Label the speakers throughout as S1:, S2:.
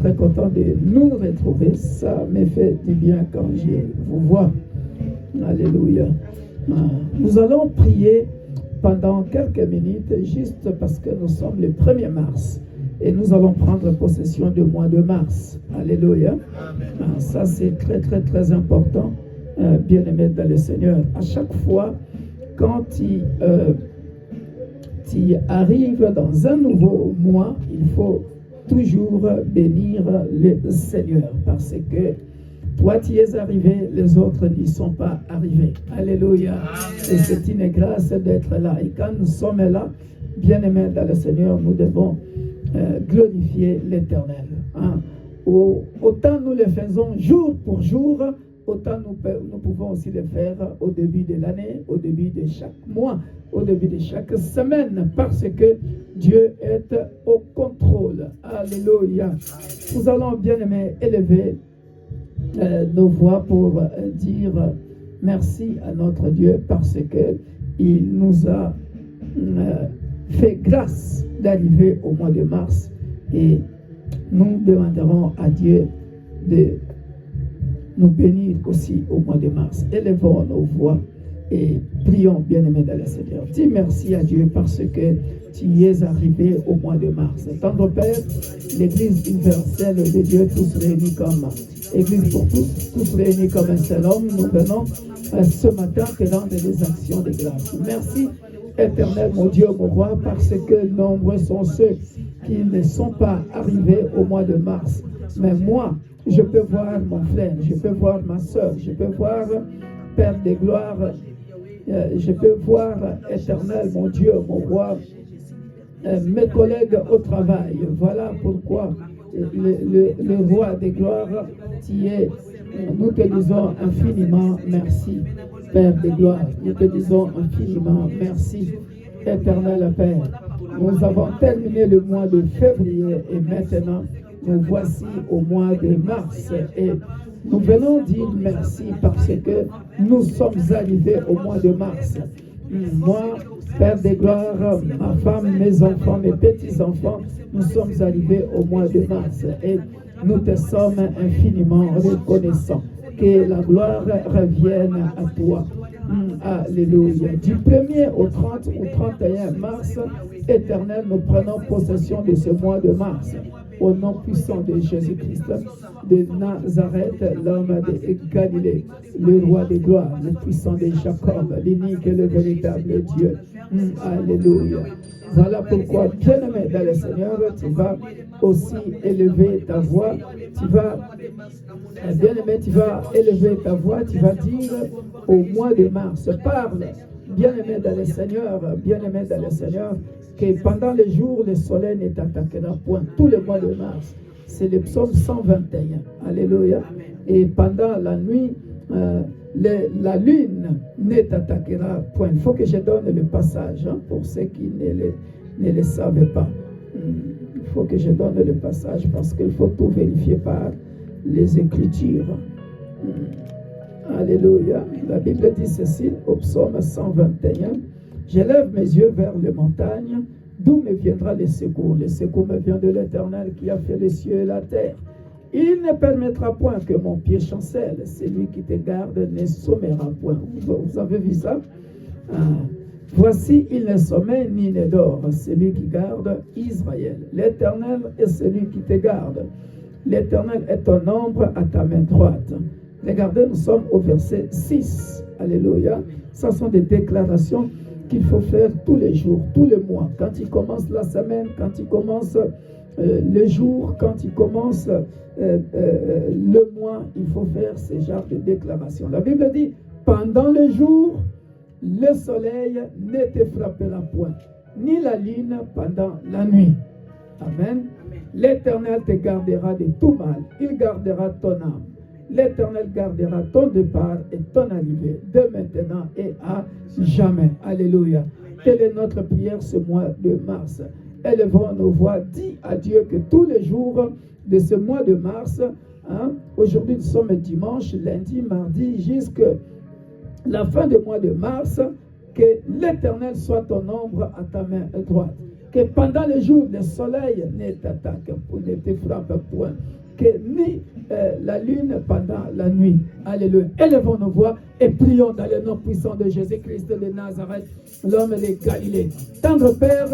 S1: très content de nous retrouver. Ça me fait du bien quand je vous vois. Alléluia. Nous allons prier pendant quelques minutes, juste parce que nous sommes le 1er mars. Et nous allons prendre possession du mois de mars. Alléluia. Ça, c'est très, très, très important, bien-aimé dans le Seigneur. À chaque fois, quand tu arrives dans un nouveau mois, il faut toujours bénir le Seigneur. Parce que toi, tu es arrivé, les autres n'y sont pas arrivés. Alléluia. Et c'est une grâce d'être là. Et quand nous sommes là, bien-aimés dans le Seigneur, nous devons glorifier l'Éternel. Autant nous le faisons jour pour jour, autant nous pouvons aussi le faire au début de l'année, au début de chaque mois, au début de chaque semaine, parce que Dieu est au contrôle. Alléluia. Nous allons, bien aimés, élever nos voix pour dire merci à notre Dieu, parce que il nous a fait grâce d'arriver au mois de mars, et nous demanderons à Dieu de nous bénir aussi au mois de mars. Élevons nos voix et prions, bien-aimés dans le Seigneur. Dis merci à Dieu parce que tu y es arrivé au mois de mars. Tendre Père, l'Église universelle de Dieu, tous réunis comme Église pour tous réunis comme un seul homme, nous venons ce matin te rendre des actions de grâce. Merci, Éternel, mon Dieu, mon roi, parce que nombreux sont ceux qui ne sont pas arrivés au mois de mars. Mais moi, je peux voir mon frère, je peux voir ma soeur, je peux voir Père de gloire, je peux voir, Éternel, mon Dieu, mon roi, mes collègues au travail. Voilà pourquoi le roi de gloire, tu es. Nous te disons infiniment merci, Père de gloire. Nous te disons infiniment merci, Éternel Père. Nous avons terminé le mois de février et maintenant nous voici au mois de mars. Et nous venons dire merci parce que nous sommes arrivés au mois de mars. Moi, Père de gloire, ma femme, mes enfants, mes petits-enfants, nous sommes arrivés au mois de mars. Et nous te sommes infiniment reconnaissants. Que la gloire revienne à toi. Alléluia. Du 1er au 30 ou 31 mars, Éternel, nous prenons possession de ce mois de mars. Au nom puissant de Jésus-Christ de Nazareth, l'homme de Galilée, le roi de gloire, le puissant de Jacob, l'unique et le véritable Dieu. Alléluia. Voilà pourquoi, bien-aimé dans le Seigneur, tu vas aussi élever ta voix. Tu vas, bien-aimé, tu vas élever ta voix. Tu vas dire au mois de mars, parle, bien-aimé dans le Seigneur, bien-aimé dans le Seigneur, que pendant les jours, le soleil ne t'attaquera point. Tout le mois de mars, c'est le psaume 121. Alléluia. Et pendant la nuit, la lune ne t'attaquera point. Il faut que je donne le passage pour ceux qui ne le savent pas. Il faut que je donne le passage parce qu'il faut tout vérifier par les Écritures. Alléluia. La Bible dit ceci au psaume 121. J'élève mes yeux vers les montagnes, d'où me viendra le secours. Le secours me vient de l'Éternel qui a fait les cieux et la terre. Il ne permettra point que mon pied chancelle. Celui qui te garde ne sommera point. Vous avez vu ça? Voici, il ne sommeille ni ne dort. Celui qui garde Israël. L'Éternel est celui qui te garde. L'Éternel est ton ombre à ta main droite. Regardez, nous sommes au verset 6. Alléluia. Ce sont des déclarations qu'il faut faire tous les jours, tous les mois. Quand il commence la semaine, quand il commence le jour, quand il commence le mois, il faut faire ce genre de déclaration. La Bible dit, pendant le jour, le soleil ne te frappera point, ni la lune pendant la nuit. Amen. L'Éternel te gardera de tout mal, il gardera ton âme. L'Éternel gardera ton départ et ton arrivée, de maintenant et à jamais. Alléluia. Telle est notre prière ce mois de mars. Élevons nos voix, dis à Dieu que tous les jours de ce mois de mars, aujourd'hui nous sommes dimanche, lundi, mardi, jusqu'à la fin du mois de mars, que l'Éternel soit ton ombre à ta main droite. que pendant le jour, le soleil ne t'attaque, ne te frappe point, que ni la lune pendant la nuit. Alléluia. Élevons nos voix et prions dans le nom puissant de Jésus-Christ de Nazareth, l'homme de Galilée. Tendre Père,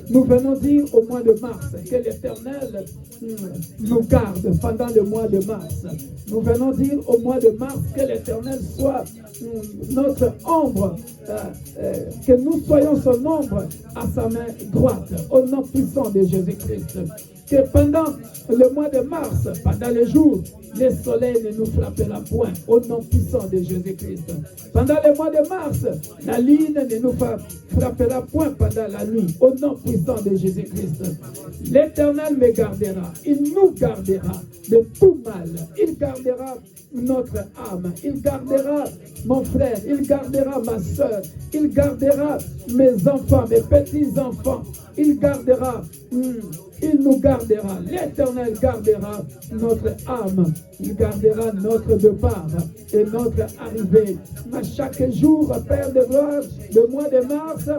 S1: nous venons dire au mois de mars que l'Éternel nous garde pendant le mois de mars. Nous venons dire au mois de mars que l'Éternel soit notre ombre, que nous soyons son ombre à sa main droite, au nom puissant de Jésus-Christ. Que pendant le mois de mars, pendant les jours, le soleil ne nous frappera point, au nom puissant de Jésus-Christ. Pendant le mois de mars, la lune ne nous frappera point pendant la nuit, au nom puissant de Jésus-Christ. L'Éternel me gardera, il nous gardera de tout mal, il gardera notre âme, il gardera mon frère, il gardera ma soeur, il gardera mes enfants, mes petits-enfants, il gardera, il nous gardera, l'Éternel gardera notre âme, il gardera notre départ et notre arrivée. À chaque jour, Père de gloire, le mois de mars,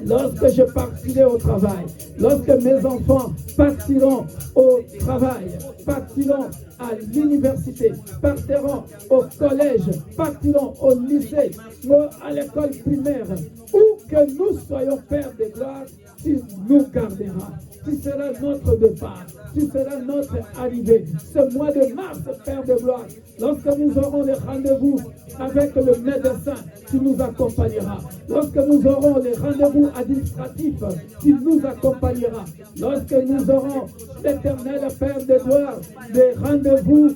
S1: lorsque je partirai au travail, lorsque mes enfants partiront au travail, partiront à l'université, partiront au collège, partiront au lycée, ou à l'école primaire, où que nous soyons, Père de gloire, tu nous garderas. Tu seras notre départ, tu seras notre arrivée. Ce mois de mars, Père de gloire, lorsque nous aurons les rendez-vous avec le médecin, tu nous accompagneras. Lorsque nous aurons les rendez-vous administratifs, tu nous accompagneras. Lorsque nous aurons l'Éternel, Père de gloire, des rendez-vous,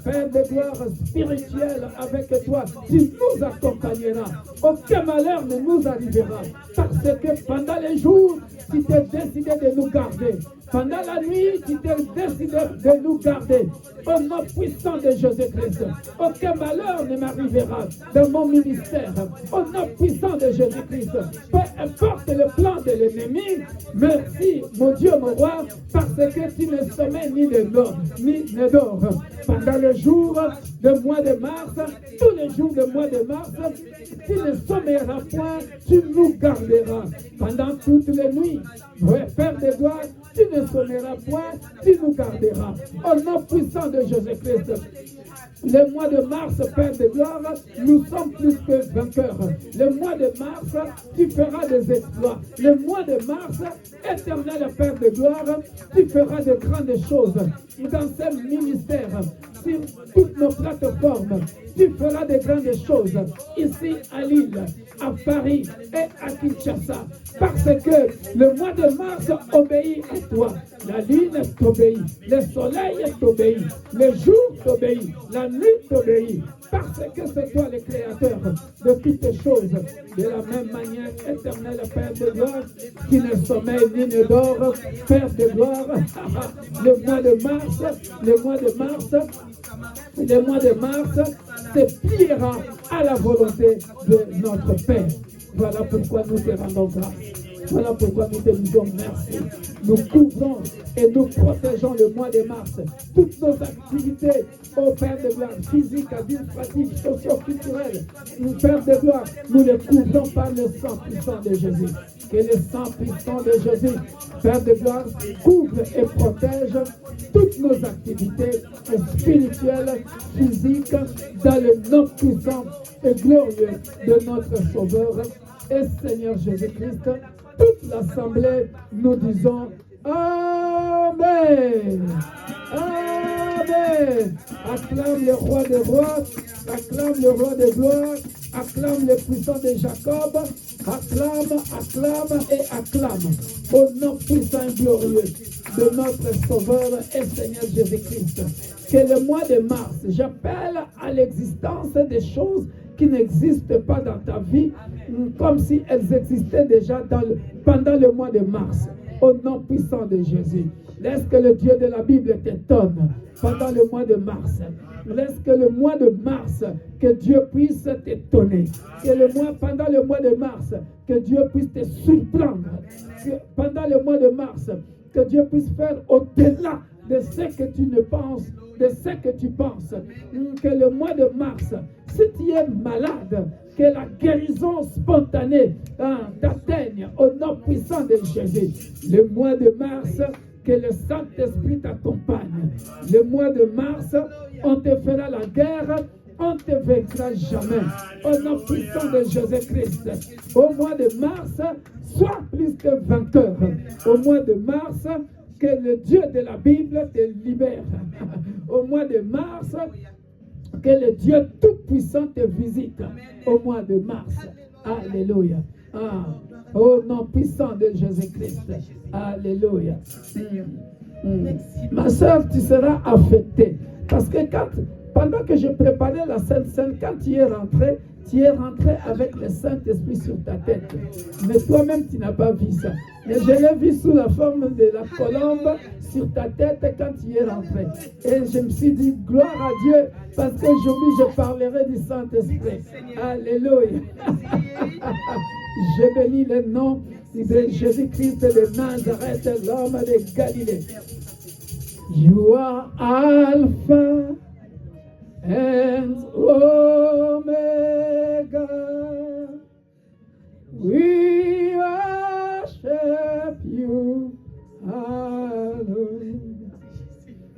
S1: Père de gloire, spirituels avec toi, tu nous accompagneras. Aucun malheur ne nous arrivera, parce que pendant les jours, tu t'es décidé de nous garder. Pendant la nuit, tu t'es décidé de nous garder. Au nom puissant de Jésus-Christ, aucun malheur ne m'arrivera dans mon ministère. Au nom puissant de Jésus-Christ, peu importe le plan de l'ennemi, merci, mon Dieu, mon roi, parce que tu ne sommeilles ni ne dors. Pendant le jour du mois de mars, tous les jours du mois de mars, tu ne sommeilleras point, tu nous garderas. Pendant toutes les nuits, Père de gloire, tu ne sommeilleras point, tu nous garderas. Au nom puissant de Jésus-Christ, le mois de mars, Père de gloire, nous sommes plus que vainqueurs. Le mois de mars, tu feras des exploits. Le mois de mars, éternel Père de gloire, tu feras de grandes choses dans ce ministère, sur toutes nos plateformes. Tu feras de grandes choses ici à Lille, à Paris et à Kinshasa. Parce que le mois de mars obéit à toi. La lune t'obéit, le soleil t'obéit, le jour t'obéit, la nuit t'obéit. Parce que c'est toi le créateur de toutes choses. De la même manière, éternel Père de gloire, qui ne sommeille ni ne dort, Père de gloire, le mois de mars, se pliera à la volonté de notre Père. Voilà pourquoi nous te rendons grâce. Voilà pourquoi nous te disons merci. Nous couvrons et nous protégeons le mois de mars. Toutes nos activités, ô Père de gloire, physiques, administratives, socio-culturelles, Père de gloire, nous les couvrons par le sang puissant de Jésus. Que le sang puissant de Jésus, Père de gloire, couvre et protège toutes nos activités spirituelles, physiques, dans le nom puissant et glorieux de notre Sauveur et Seigneur Jésus-Christ. Toute l'assemblée, nous disons Amen. Amen. Acclame le roi des rois, acclame le roi des gloires, acclame le puissant de Jacob, acclame, acclame et acclame au nom puissant et glorieux de notre Sauveur et Seigneur Jésus-Christ. Que le mois de mars, j'appelle à l'existence des choses qui n'existent pas dans ta vie, comme si elles existaient déjà pendant le mois de mars. Au nom puissant de Jésus. Laisse que le Dieu de la Bible t'étonne pendant le mois de mars. Laisse que le mois de mars, que Dieu puisse t'étonner. Pendant le mois de mars, que Dieu puisse te surprendre. Pendant le mois de mars, que Dieu puisse faire au-delà de ce que tu ne penses, de ce que tu penses. Que le mois de mars Si tu es malade, que la guérison spontanée t'atteigne au nom puissant de Jésus. Le mois de mars, que le Saint-Esprit t'accompagne. Le mois de mars, on te fera la guerre, on ne te vaincra jamais. Au nom puissant de Jésus-Christ. Au mois de mars, sois plus que vainqueur. Au mois de mars, que le Dieu de la Bible te libère. Au mois de mars, que le Dieu Tout-Puissant te visite. Au mois de mars. Alléluia. Au nom puissant de Jésus-Christ. Alléluia. Ma soeur, tu seras affectée. Parce que pendant que je préparais la Sainte Seine, quand tu es rentré avec le Saint-Esprit sur ta tête. Mais toi-même, tu n'as pas vu ça. Mais je l'ai vu sous la forme de la colombe sur ta tête quand tu es rentré. Et je me suis dit, gloire à Dieu, parce qu'aujourd'hui, je parlerai du Saint-Esprit. Alléluia. Je bénis le nom de Jésus-Christ de Nazareth, l'homme de Galilée. You are Alpha and Omega. We worship you. Hallelujah.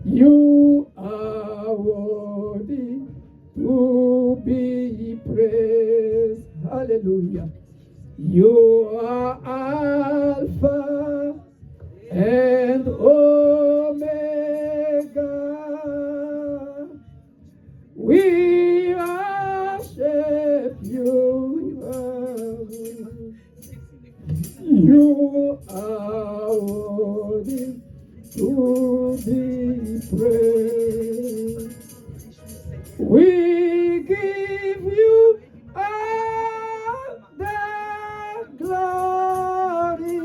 S1: You are worthy to be praised. Hallelujah. You are Alpha and Omega. We worship you. You are worthy to be praised. We give you all the glory.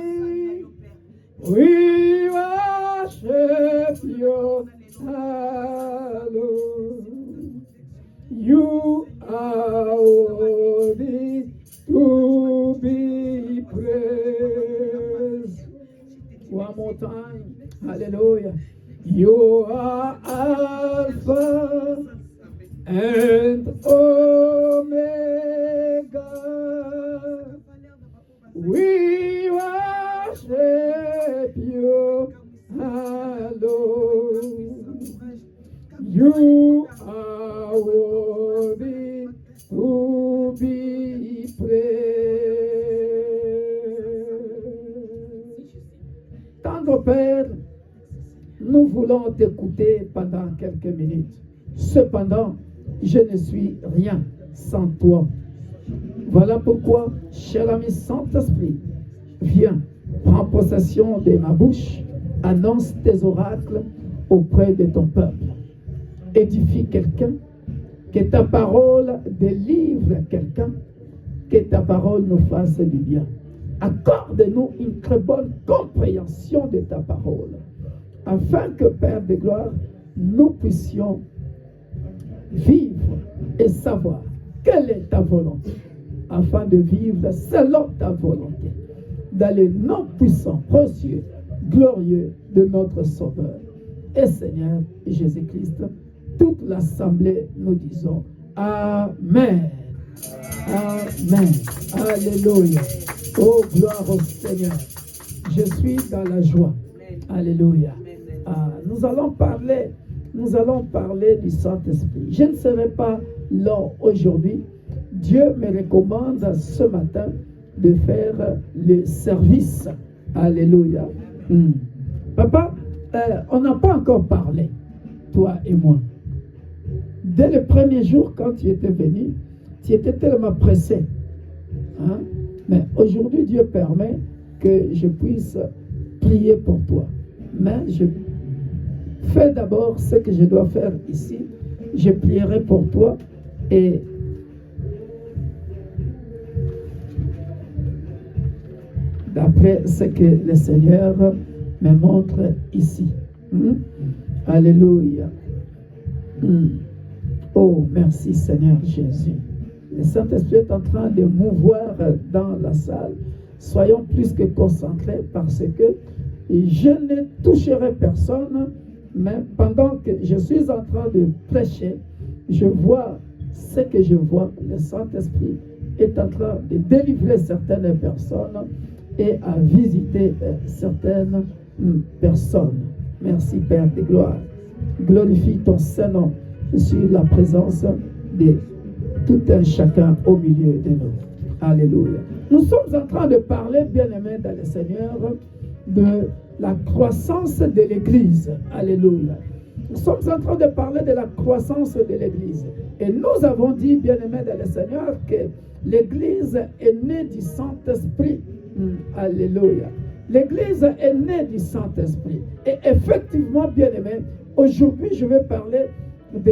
S1: We worship you. Hallelujah. You are worthy to be praised. One more time. Hallelujah. You are Alpha and Omega. We worship you. Hallelujah. You are worthy to be praised. Tendre Père, nous voulons t'écouter pendant quelques minutes. Cependant, je ne suis rien sans toi. Voilà pourquoi, cher ami Saint-Esprit, viens, prends possession de ma bouche, annonce tes oracles auprès de ton peuple. Édifie quelqu'un, que ta parole délivre quelqu'un, que ta parole nous fasse du bien. Accorde-nous une très bonne compréhension de ta parole, afin que, Père de gloire, nous puissions vivre et savoir quelle est ta volonté, afin de vivre selon ta volonté, dans le nom puissant, précieux, glorieux de notre Sauveur et Seigneur Jésus-Christ. Toute l'assemblée, nous disons Amen. Amen. Alléluia. Oh, gloire au Seigneur. Je suis dans la joie. Alléluia. Nous allons parler du Saint-Esprit. Je ne serai pas long aujourd'hui. Dieu me recommande ce matin de faire le service. Alléluia. Papa, on n'a pas encore parlé, toi et moi. Dès le premier jour, quand tu étais venu, tu étais tellement pressé. Hein? Mais aujourd'hui, Dieu permet que je puisse prier pour toi. Mais je fais d'abord ce que je dois faire ici. Je prierai pour toi et d'après ce que le Seigneur me montre ici. Alléluia. Oh, merci Seigneur Jésus. Le Saint-Esprit est en train de mouvoir dans la salle. Soyons plus que concentrés parce que je ne toucherai personne, mais pendant que je suis en train de prêcher, je vois ce que je vois, le Saint-Esprit est en train de délivrer certaines personnes et à visiter certaines personnes. Merci Père de gloire. Glorifie ton Saint-Nom sur la présence de tout un chacun au milieu de nous. Alléluia. Nous sommes en train de parler, bien-aimés dans le Seigneur, de la croissance de l'Église. Alléluia. Nous sommes en train de parler de la croissance de l'Église. Et nous avons dit, bien-aimés dans le Seigneur, que l'Église est née du Saint-Esprit. Alléluia. L'Église est née du Saint-Esprit. Et effectivement, bien-aimés, aujourd'hui, je vais parler de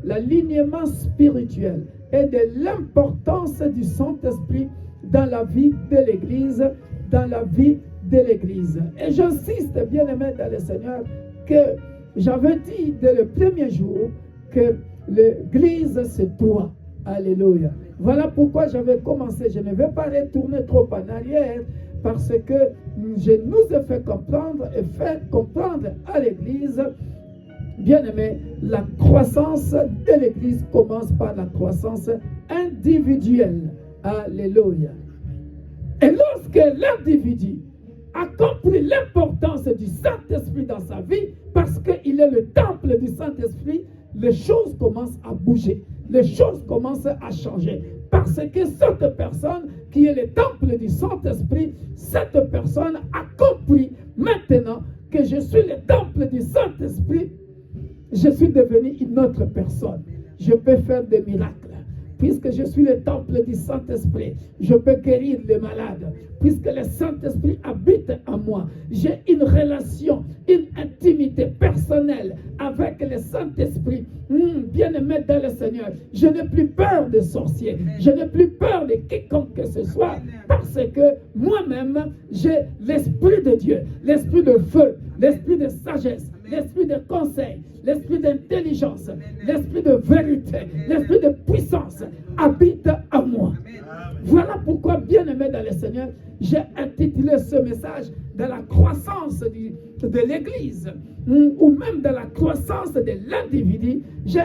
S1: l'alignement spirituel et de l'importance du Saint-Esprit dans la vie de l'Église, dans la vie de l'Église. Et j'insiste, bien-aimés dans le Seigneur, que j'avais dit dès le premier jour que l'Église, c'est toi. Alléluia. Voilà pourquoi j'avais commencé. Je ne vais pas retourner trop en arrière parce que je nous ai fait comprendre et fait comprendre à l'Église, bien-aimé, la croissance de l'Église commence par la croissance individuelle. Alléluia. Et lorsque l'individu a compris l'importance du Saint-Esprit dans sa vie, parce qu'il est le temple du Saint-Esprit, les choses commencent à bouger, les choses commencent à changer. Parce que cette personne qui est le temple du Saint-Esprit, cette personne a compris maintenant que je suis le temple du Saint-Esprit, je suis devenu une autre personne. Je peux faire des miracles. Puisque je suis le temple du Saint-Esprit, je peux guérir les malades. Puisque le Saint-Esprit habite en moi, j'ai une relation, une intimité personnelle avec le Saint-Esprit. Bien-aimé dans le Seigneur, je n'ai plus peur des sorciers, je n'ai plus peur de quiconque que ce soit, parce que moi-même, j'ai l'Esprit de Dieu, l'Esprit de feu, l'Esprit de sagesse, l'Esprit de conseil, l'Esprit d'intelligence, l'Esprit de vérité, l'Esprit de puissance habite en moi. Voilà pourquoi, bien-aimé dans le Seigneur, j'ai intitulé ce message de la croissance de l'Église, ou même de la croissance de l'individu. J'ai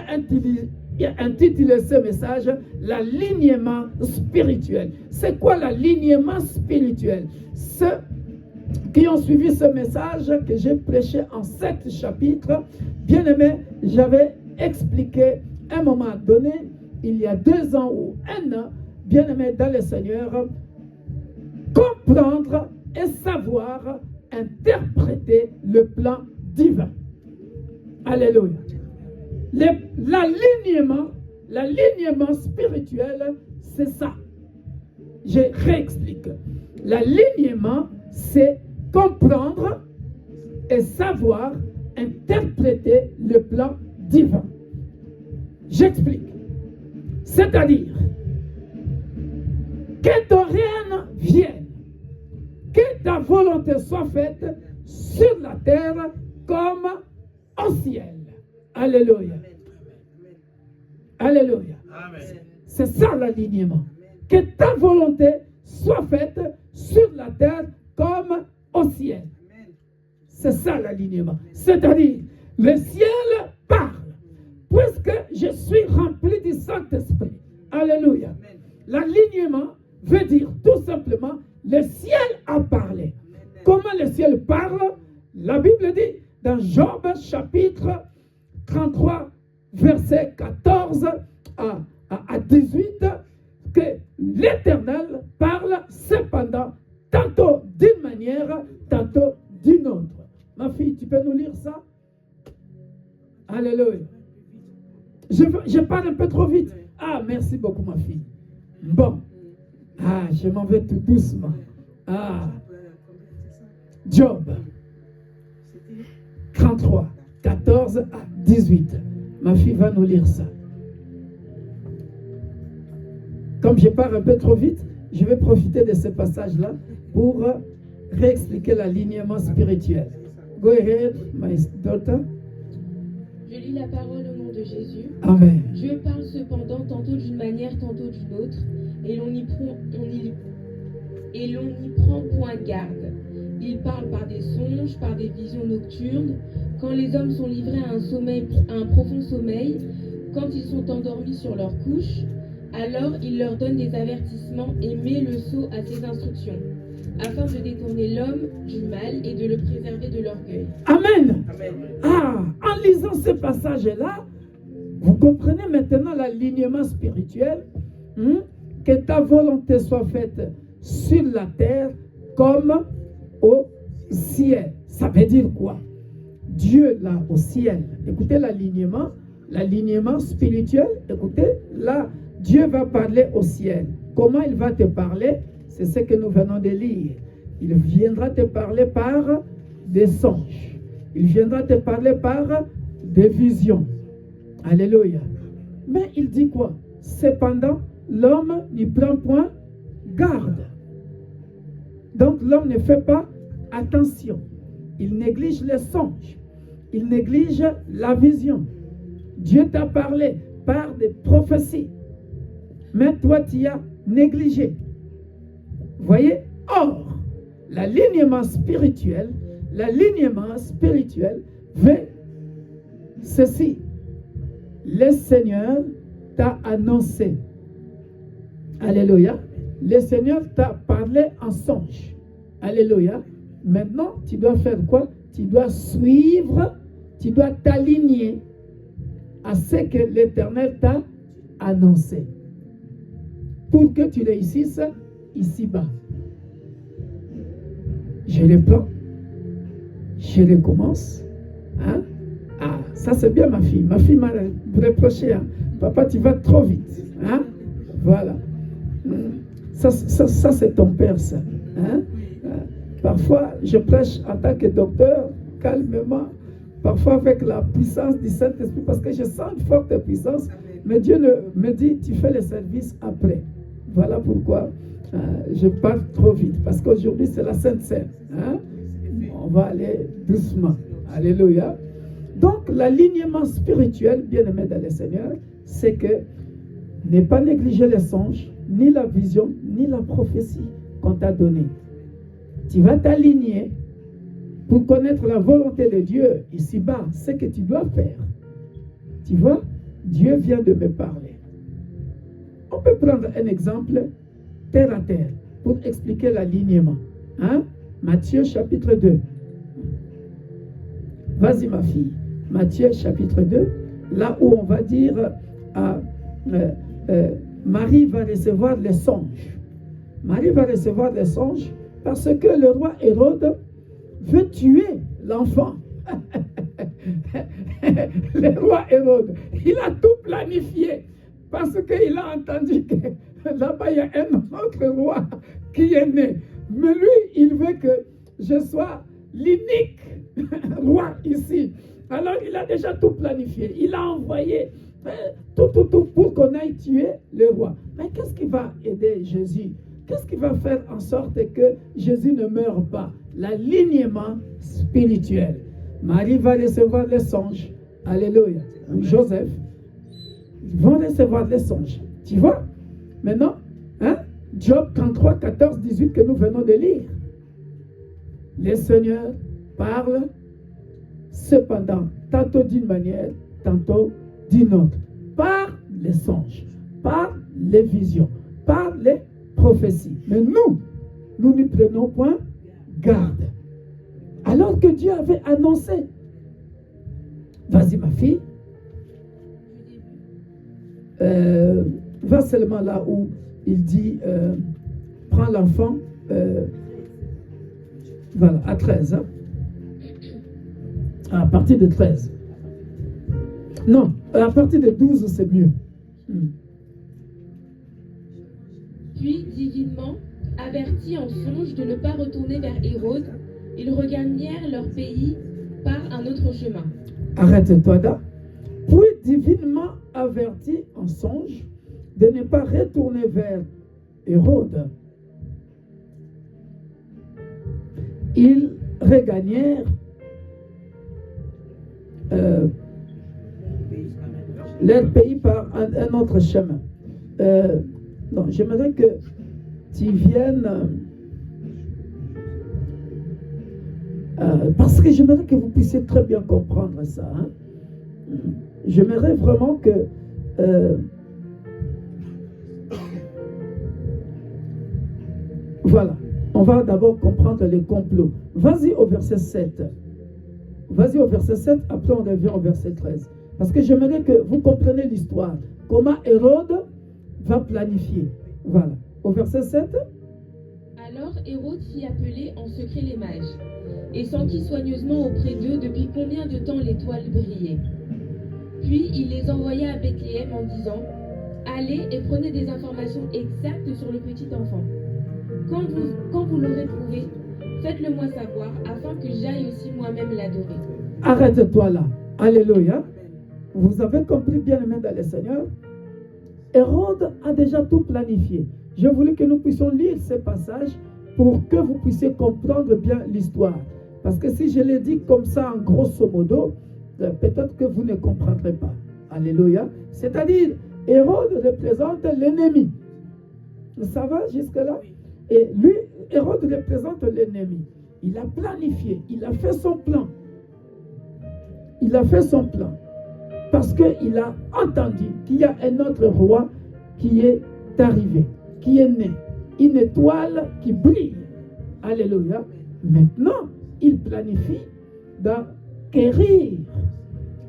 S1: intitulé ce message l'alignement spirituel. C'est quoi l'alignement spirituel? Ceux qui ont suivi ce message que j'ai prêché en 7 chapitres, bien aimé, j'avais expliqué à un moment donné, il y a 2 ans ou 1 an, bien aimé dans le Seigneur, comprendre et savoir interpréter le plan divin. Alléluia. L'alignement spirituel, c'est ça. Je réexplique. L'alignement, c'est comprendre et savoir interpréter le plan divin. J'explique. C'est-à-dire, que ton règne vienne, que ta volonté soit faite sur la terre comme au ciel. Alléluia. Alléluia. C'est ça l'alignement. Que ta volonté soit faite sur la terre comme au ciel. C'est ça l'alignement. C'est-à-dire, le ciel parle. Puisque je suis rempli du Saint-Esprit. Alléluia. L'alignement veut dire tout simplement, le ciel a parlé. Comment le ciel parle? La Bible dit dans Job chapitre 33, verset 14 à 18, que l'Éternel parle cependant tantôt d'une manière, tantôt d'une autre. Ma fille, tu peux nous lire ça? Alléluia. Je parle un peu trop vite. Ah, merci beaucoup, ma fille. Bon. Ah, je m'en vais tout doucement. Ah. Job 33, 14 à 18. Ma fille va nous lire ça. Comme je parle un peu trop vite, je vais profiter de ce passage-là pour réexpliquer l'alignement spirituel. Go ahead, my daughter.
S2: Je lis la parole au nom de Jésus.
S1: Amen.
S2: Dieu parle cependant tantôt d'une manière, tantôt d'une autre, et l'on n'y prend point garde. Il parle par des songes, par des visions nocturnes. Quand les hommes sont livrés à un profond sommeil, quand ils sont endormis sur leur couche, alors il leur donne des avertissements et met le sceau à ses instructions, afin de détourner l'homme du mal et de le préserver de l'orgueil.
S1: Amen. Ah, en lisant ce passage-là, vous comprenez maintenant l'alignement spirituel, que ta volonté soit faite sur la terre comme au ciel. Ça veut dire quoi? Dieu là au ciel. Écoutez l'alignement spirituel. Écoutez, là, Dieu va parler au ciel. Comment il va te parler? C'est ce que nous venons de lire. Il viendra te parler par des songes. Il viendra te parler par des visions. Alléluia. Mais il dit quoi? Cependant, l'homme n'y prend point garde. Donc l'homme ne fait pas attention. Il néglige les songes. Il néglige la vision. Dieu t'a parlé par des prophéties. Mais toi, tu as négligé. Voyez? Or, l'alignement spirituel veut ceci. Le Seigneur t'a annoncé. Alléluia. Le Seigneur t'a parlé en songe. Alléluia. Maintenant, tu dois faire quoi? Tu dois suivre, tu dois t'aligner à ce que l'Éternel t'a annoncé. Pour que tu réussisses ici-bas. Je reprends. Je recommence. Hein? Ah, ça c'est bien ma fille. Ma fille m'a reproché. Hein? Papa, tu vas trop vite. Hein? Voilà. Ça c'est ton père, ça. Hein? Parfois, je prêche en tant que docteur, calmement. Parfois avec la puissance du Saint-Esprit, parce que je sens une forte puissance. Mais Dieu me dit, tu fais le service après. Voilà pourquoi je parle trop vite. Parce qu'aujourd'hui, c'est la Sainte Seine. Hein? On va aller doucement. Alléluia. Donc, l'alignement spirituel, bien-aimé dans le Seigneur, c'est que ne pas négliger les songes, ni la vision, ni la prophétie qu'on t'a donnée. Tu vas t'aligner pour connaître la volonté de Dieu ici-bas, ce que tu dois faire. Tu vois, Dieu vient de me parler. On peut prendre un exemple terre à terre pour expliquer l'alignement. Hein? Matthieu chapitre 2. Vas-y ma fille. Matthieu chapitre 2, là où on va dire Marie va recevoir les songes. Marie va recevoir les songes parce que le roi Hérode veut tuer l'enfant. Le roi Hérode, il a tout planifié parce qu'il a entendu que là-bas il y a un autre roi qui est né. Mais lui, il veut que je sois l'unique roi ici. Alors il a déjà tout planifié. Il a envoyé tout pour qu'on aille tuer le roi. Mais qu'est-ce qui va aider Jésus? Qu'est-ce qui va faire en sorte que Jésus ne meure pas? L'alignement spirituel. Marie va recevoir les songes. Alléluia. Joseph. Ils vont recevoir les songes. Tu vois? Maintenant, hein? Job 33, 14, 18 que nous venons de lire. Le Seigneur parle cependant, tantôt d'une manière, tantôt d'une autre. Par les songes, par les visions, par les prophéties. Mais nous n'y prenons point garde. Alors que Dieu avait annoncé. Vas-y ma fille. Va seulement là où il dit, prends l'enfant, voilà, à 13. Hein? À partir de 13. Non, à partir de 12, c'est mieux.
S2: Puis, divinement, avertis en songe de ne pas retourner vers Hérode, ils regagnèrent leur pays par un autre chemin.
S1: Arrête-toi là. Puis, divinement avertis en songe de ne pas retourner vers Hérode, ils regagnèrent leur pays par un autre chemin. Non, j'aimerais que tu viennes parce que j'aimerais que vous puissiez très bien comprendre ça. Hein? J'aimerais vraiment que Voilà. On va d'abord comprendre les complots. Vas-y au verset 7. Vas-y au verset 7, après on revient au verset 13. Parce que j'aimerais que vous compreniez l'histoire. Comment Hérode va planifier. Voilà. Au verset 7.
S2: Alors Hérode fit appeler en secret les mages, et s'enquit soigneusement auprès d'eux depuis combien de temps l'étoile brillait. Puis il les envoya à Bethléem en disant, « Allez et prenez des informations exactes sur le petit enfant. Quand vous l'aurez trouvé, faites-le moi savoir, afin que j'aille aussi moi-même l'adorer. »
S1: Arrête-toi là. Alléluia. Vous avez compris, bien-aimés dans le Seigneur. Hérode a déjà tout planifié. Je voulais que nous puissions lire ces passages pour que vous puissiez comprendre bien l'histoire. Parce que si je l'ai dit comme ça en grosso modo, peut-être que vous ne comprendrez pas. Alléluia. C'est-à-dire, Hérode représente l'ennemi. Ça va jusque-là? Et lui, Hérode représente l'ennemi. Il a planifié, il a fait son plan. Il a fait son plan. Parce qu'il a entendu qu'il y a un autre roi qui est arrivé, qui est né. Une étoile qui brille. Alléluia. Maintenant, il planifie d'acquérir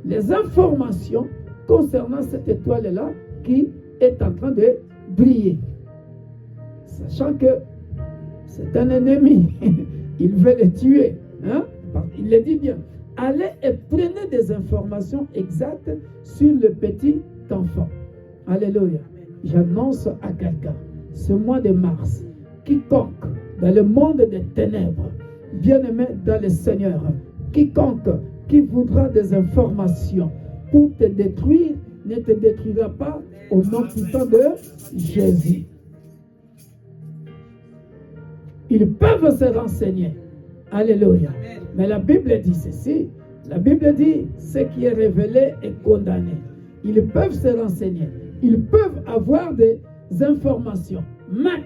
S1: les informations concernant cette étoile-là qui est en train de briller. Sachant que c'est un ennemi. Il veut le tuer. Hein? Il le dit bien. Allez et prenez des informations exactes sur le petit enfant. Alléluia. J'annonce à quelqu'un, ce mois de mars, quiconque dans le monde des ténèbres, bien-aimé dans le Seigneur, quiconque qui voudra des informations pour te détruire, ne te détruira pas au nom puissant de Jésus. Ils peuvent se renseigner. Alléluia. Mais la Bible dit ceci. La Bible dit, ce qui est révélé est condamné. Ils peuvent se renseigner. Ils peuvent avoir des informations. Mais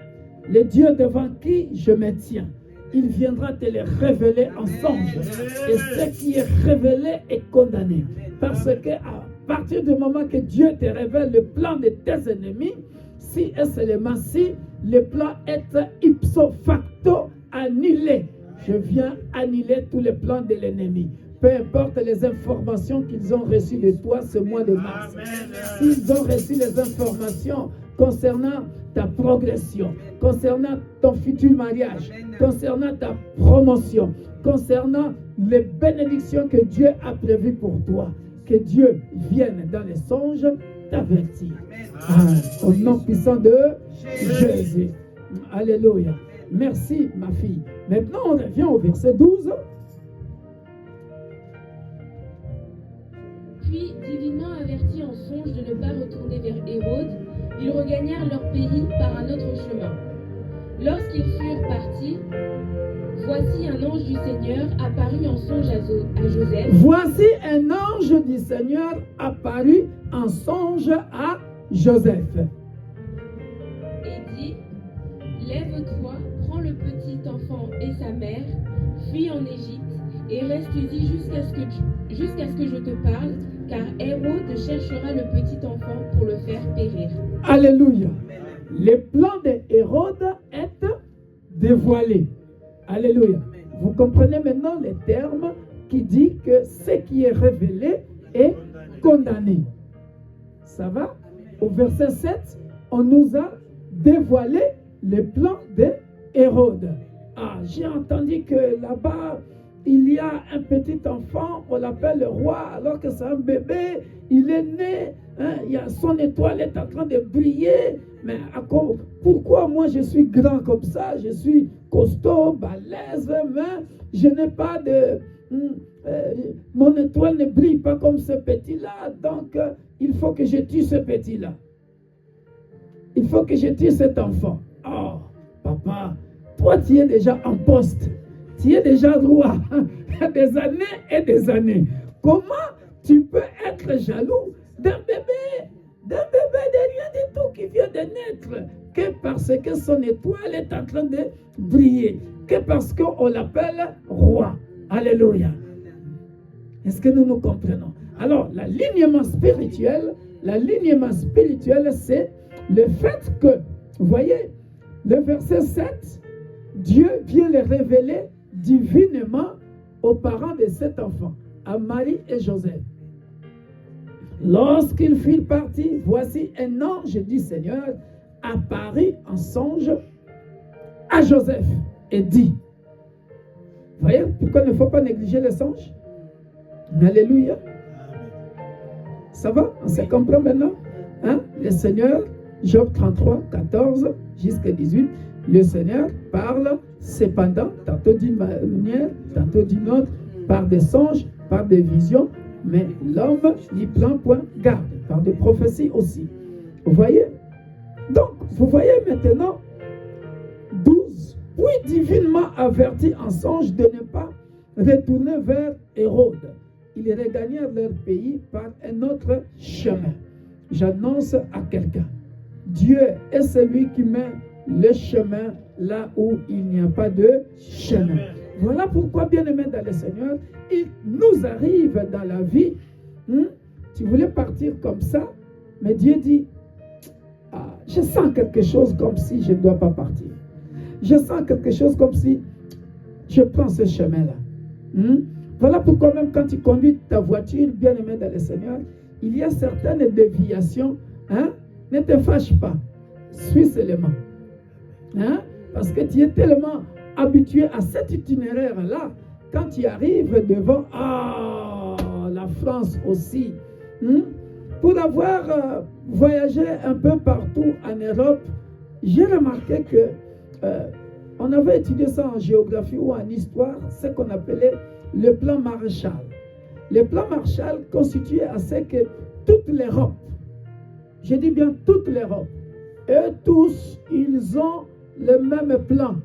S1: le Dieu devant qui je me tiens, il viendra te les révéler en songe. Et ce qui est révélé est condamné. Parce que à partir du moment que Dieu te révèle le plan de tes ennemis, si et seulement si le plan est ipso facto annulé, je viens annuler tous les plans de l'ennemi. Peu importe les informations qu'ils ont reçues de toi ce mois de mars. S'ils ont reçu les informations concernant ta progression, concernant ton futur mariage, concernant ta promotion, concernant les bénédictions que Dieu a prévues pour toi, que Dieu vienne dans les songes t'avertir. Au nom puissant de Jésus. Alléluia. Merci, ma fille. Maintenant, on revient au verset 12.
S2: Puis, divinement avertis en songe de ne pas retourner vers Hérode, ils regagnèrent leur pays par un autre chemin. Lorsqu'ils furent partis, voici un ange du Seigneur apparut en songe à Joseph.
S1: Voici un ange du Seigneur apparu en songe à Joseph.
S2: Et dit, lève-toi, prends le petit enfant et sa mère, fuis en Égypte et reste-y jusqu'à ce que je te parle, car Hérode cherchera le petit enfant pour le faire périr.
S1: Alléluia. Le plan de Hérode est dévoilé. Alléluia. Vous comprenez maintenant les termes qui dit que ce qui est révélé est condamné. Ça va? Au verset 7, on nous a dévoilé le plan de Hérode. Ah, j'ai entendu que là-bas, il y a un petit enfant, on l'appelle le roi, alors que c'est un bébé, il est né, hein, son étoile est en train de briller. Mais pourquoi moi je suis grand comme ça, je suis costaud, balèze, mais je n'ai pas de... mon étoile ne brille pas comme ce petit-là, donc il faut que je tue ce petit-là. Il faut que je tue cet enfant. Oh, papa, toi tu es déjà en poste. Tu es déjà roi des années et des années. Comment tu peux être jaloux d'un bébé de rien du tout qui vient de naître, que parce que son étoile est en train de briller, que parce qu'on l'appelle roi. Alléluia. Est-ce que nous nous comprenons? Alors, l'alignement spirituel L'alignement spirituel, c'est le fait que, vous voyez, le verset 7, Dieu vient le révéler divinement aux parents de cet enfant, à Marie et Joseph. Lorsqu'ils furent partis, voici un ange du Seigneur apparut en songe à Joseph et dit, vous voyez pourquoi il ne faut pas négliger les songes? Alléluia. Ça va? On se comprend maintenant? Hein? Le Seigneur, Job 33, 14 jusqu'à 18, le Seigneur parle cependant, tantôt d'une manière, tantôt d'une autre, par des songes, par des visions, mais l'homme n'y prend point garde, par des prophéties aussi. Vous voyez? Donc, vous voyez maintenant, 12, puis divinement avertis en songe de ne pas retourner vers Hérode. Ils regagnèrent leur pays par un autre chemin. J'annonce à quelqu'un, Dieu est celui qui met le chemin là où il n'y a pas de chemin. Voilà pourquoi, bien-aimés dans le Seigneur, il nous arrive dans la vie, tu voulais partir comme ça, mais Dieu dit, je sens quelque chose comme si je ne dois pas partir. Je sens quelque chose comme si je prends ce chemin-là. Voilà pourquoi même quand tu conduis ta voiture, bien-aimé dans le Seigneur, il y a certaines déviations. Ne te fâche pas. Suis seulement. Parce que tu es tellement habitué à cet itinéraire-là. Quand tu arrives devant la France aussi, pour avoir voyagé un peu partout en Europe, j'ai remarqué que on avait étudié ça en géographie ou en histoire, ce qu'on appelait le plan Marshall. Le plan Marshall constituait à ce que toute l'Europe, je dis bien toute l'Europe, eux tous, ils ont le même plan.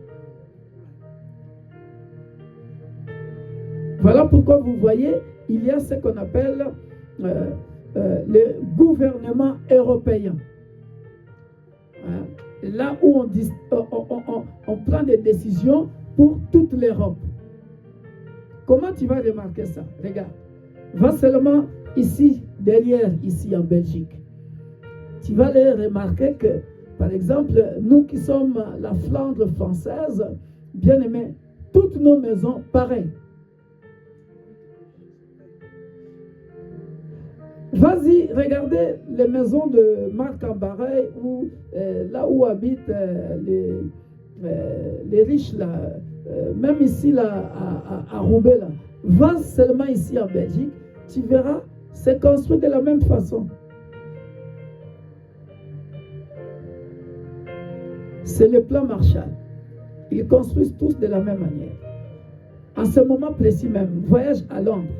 S1: Voilà pourquoi vous voyez, il y a ce qu'on appelle le gouvernement européen. Là où on prend des décisions pour toute l'Europe. Comment tu vas remarquer ça? Regarde, va seulement ici, derrière, ici en Belgique. Tu vas remarquer que, par exemple, nous qui sommes la Flandre française, bien aimés, toutes nos maisons, pareil. Vas-y, regardez les maisons de Marc Ambaray, où, là où habitent les riches, là, même ici là, à Roubaix. Là. Va seulement ici en Belgique, tu verras, c'est construit de la même façon. C'est le plan Marshall. Ils construisent tous de la même manière. En ce moment précis même, voyage à Londres.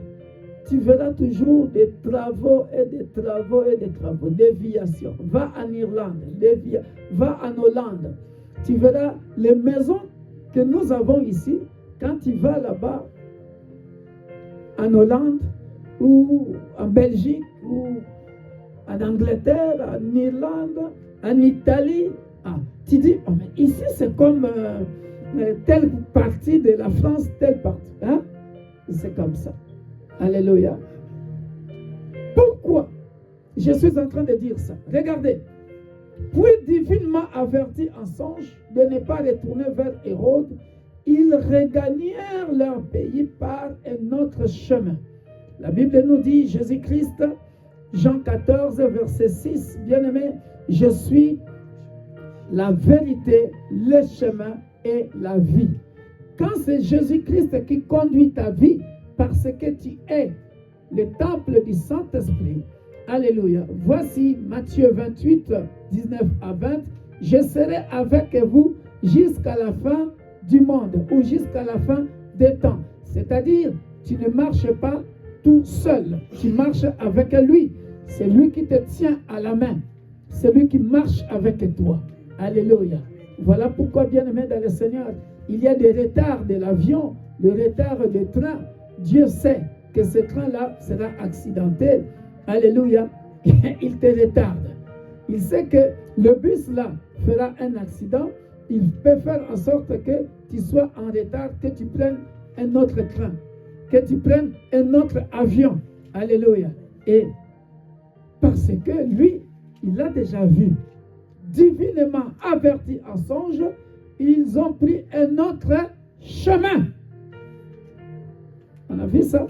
S1: Tu verras toujours des travaux et des travaux et des travaux, déviations. Va en Irlande, va en Hollande. Tu verras les maisons que nous avons ici. Quand tu vas là-bas, en Hollande, ou en Belgique, ou en Angleterre, en Irlande, en Italie, tu dis, oh, mais ici c'est comme telle partie de la France, telle partie. Hein? C'est comme ça. Alléluia. Pourquoi je suis en train de dire ça? Regardez. Puis divinement avertis en songe de ne pas retourner vers Hérode, ils regagnèrent leur pays par un autre chemin. La Bible nous dit, Jésus-Christ, Jean 14, verset 6, bien-aimé, je suis la vérité, le chemin et la vie. Quand c'est Jésus-Christ qui conduit ta vie, parce que tu es le temple du Saint-Esprit. Alléluia. Voici Matthieu 28, 19 à 20. Je serai avec vous jusqu'à la fin du monde ou jusqu'à la fin des temps. C'est-à-dire, tu ne marches pas tout seul. Tu marches avec lui. C'est lui qui te tient à la main. C'est lui qui marche avec toi. Alléluia. Voilà pourquoi, bien-aimé dans le Seigneur, il y a des retards de l'avion, des retards de train. Dieu sait que ce train-là sera accidenté. Alléluia. Il te retarde. Il sait que le bus-là fera un accident. Il peut faire en sorte que tu sois en retard, que tu prennes un autre train, que tu prennes un autre avion. Alléluia. Et Parce que lui, il a déjà vu. Divinement averti en songe, ils ont pris un autre chemin. On a vu ça?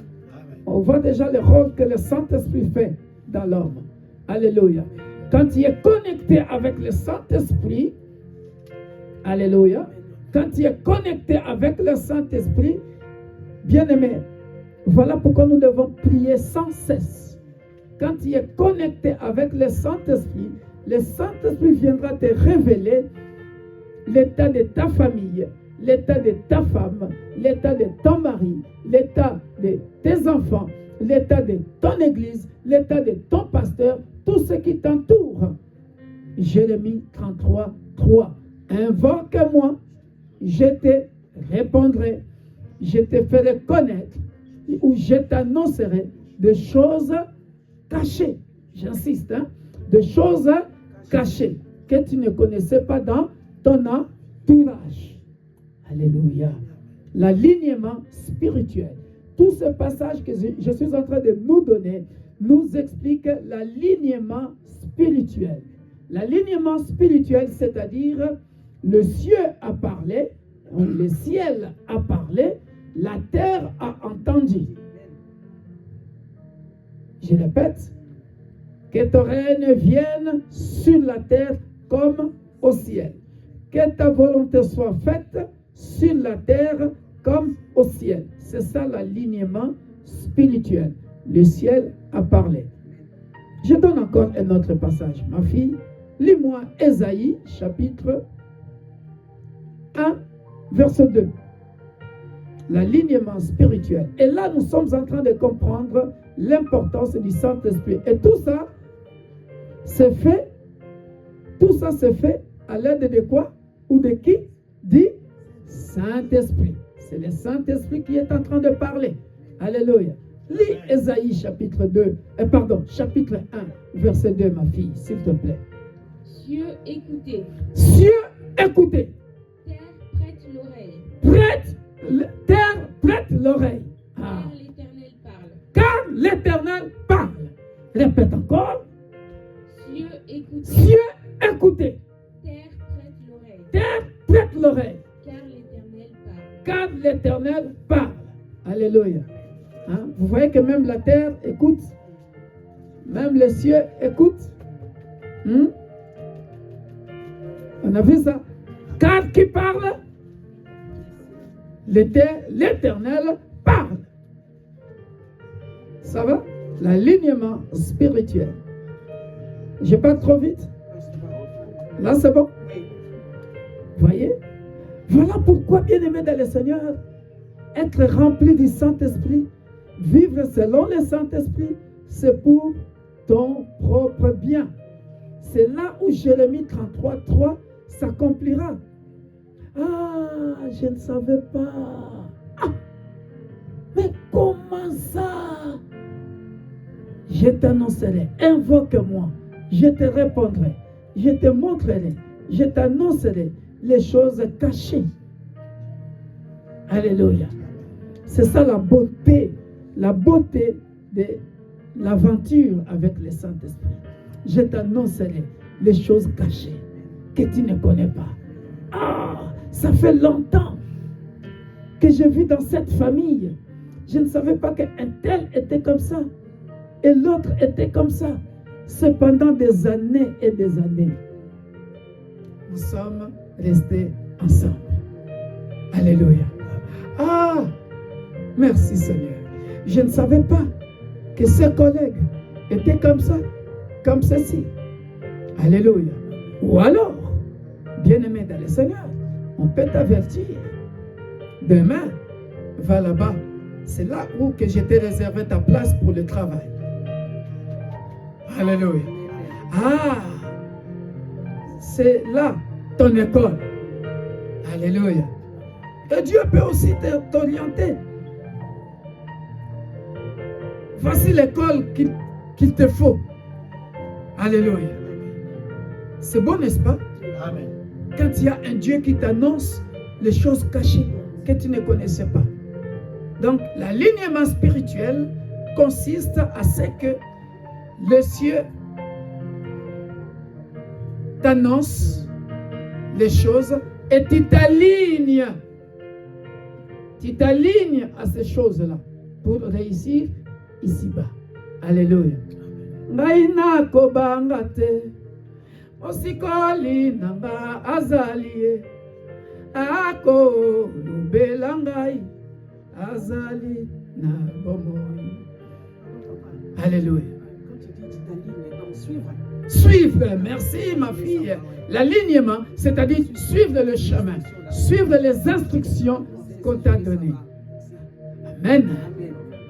S1: On voit déjà le rôle que le Saint-Esprit fait dans l'homme. Alléluia. Quand il est connecté avec le Saint-Esprit, alléluia, quand il est connecté avec le Saint-Esprit, bien-aimé, voilà pourquoi nous devons prier sans cesse. Quand il est connecté avec le Saint-Esprit viendra te révéler l'état de ta famille, l'état de ta femme, l'état de ton mari, l'état de tes enfants, l'état de ton église, l'état de ton pasteur, tout ce qui t'entoure. Jérémie 33, 3. Invoque-moi, je te répondrai, je te ferai connaître ou je t'annoncerai des choses cachées. J'insiste, hein? Des choses cachées que tu ne connaissais pas dans ton entourage. Alléluia. L'alignement spirituel. Tout ce passage que je suis en train de nous donner nous explique l'alignement spirituel. L'alignement spirituel, c'est-à-dire le ciel a parlé, le ciel a parlé, la terre a entendu. Je répète, que ton règne vienne sur la terre comme au ciel. Que ta volonté soit faite sur la terre comme au ciel. C'est ça l'alignement spirituel. Le ciel a parlé. Je donne encore un autre passage. Ma fille, lis-moi Ésaïe, chapitre 1, verset 2. L'alignement spirituel. Et là, nous sommes en train de comprendre l'importance du Saint-Esprit. Et tout ça, c'est fait. Tout ça, c'est fait à l'aide de quoi? Ou de qui? Du Saint-Esprit. C'est le Saint-Esprit qui est en train de parler. Alléluia. Lis Ésaïe chapitre 1, verset 2, ma fille, s'il te plaît.
S2: Cieux, écoutez.
S1: Cieux, écoutez.
S2: Terre, prête l'oreille.
S1: Terre, prête l'oreille.
S2: Car l'Éternel parle.
S1: Car l'Éternel parle. Répète encore.
S2: Cieux, écoutez.
S1: Cieux, écoutez.
S2: Terre, prête l'oreille.
S1: Terre, prête l'oreille.
S2: Car l'Éternel parle.
S1: Car l'Éternel parle. Alléluia. Hein? Vous voyez que même la terre écoute. Même les cieux écoutent. On a vu ça. Car qui parle? L'Éternel parle. Ça va? L'alignement spirituel. Je parle trop vite? Là, c'est bon? Voyez? Voilà pourquoi, bien-aimé dans le Seigneur, être rempli du Saint-Esprit, vivre selon le Saint-Esprit, c'est pour ton propre bien. C'est là où Jérémie 33, 3 s'accomplira. Ah, je ne savais pas. Ah, mais comment ça? Je t'annoncerai, invoque-moi, je te répondrai, je te montrerai, je t'annoncerai les choses cachées. Alléluia. C'est ça la beauté de l'aventure avec le Saint-Esprit. Je t'annoncerai les choses cachées que tu ne connais pas. Ah, ça fait longtemps que je vis dans cette famille. Je ne savais pas qu'un tel était comme ça et l'autre était comme ça. Cependant, des années et des années, nous sommes restés ensemble. Alléluia. Ah, merci Seigneur. Je ne savais pas que ses collègues étaient comme ça, comme ceci. Alléluia. Ou alors, bien-aimé dans le Seigneur, on peut t'avertir. Demain, va là-bas. C'est là où que je t'ai réservé ta place pour le travail. Alléluia. Ah, c'est là ton école. Alléluia. Et Dieu peut aussi t'orienter. Voici l'école qu'il te faut. Alléluia. C'est bon, n'est-ce pas? Amen. Quand il y a un Dieu qui t'annonce les choses cachées que tu ne connaissais pas. Donc, l'alignement spirituel consiste à ce que le ciel t'annonce les choses et tu t'alignes. Tu t'alignes à ces choses-là pour réussir ici-bas. Alléluia. Ngaina kobangate osikoli nanga azalie ako lubelangai azali na bomoi. Alléluia. Suivre, merci ma fille. L'alignement, c'est-à-dire suivre le chemin, suivre les instructions qu'on t'a données. Amen.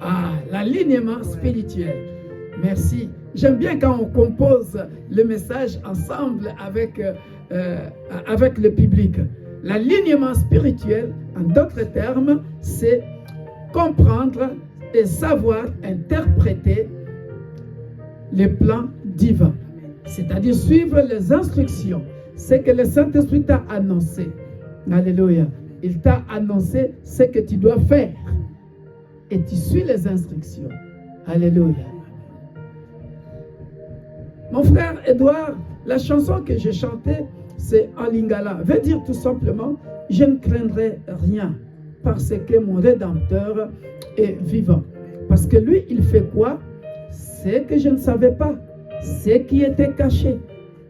S1: Ah, l'alignement spirituel. Merci. J'aime bien quand on compose le message ensemble avec le public. L'alignement spirituel, en d'autres termes, c'est comprendre et savoir interpréter les plans divins. C'est-à-dire suivre les instructions. C'est que le Saint-Esprit t'a annoncé. Alléluia. Il t'a annoncé ce que tu dois faire. Et tu suis les instructions. Alléluia. Mon frère Edouard, la chanson que j'ai chantée, c'est en lingala. Veut dire tout simplement, je ne craindrai rien parce que mon Rédempteur est vivant. Parce que lui, il fait quoi? C'est que je ne savais pas. Ce qui était caché,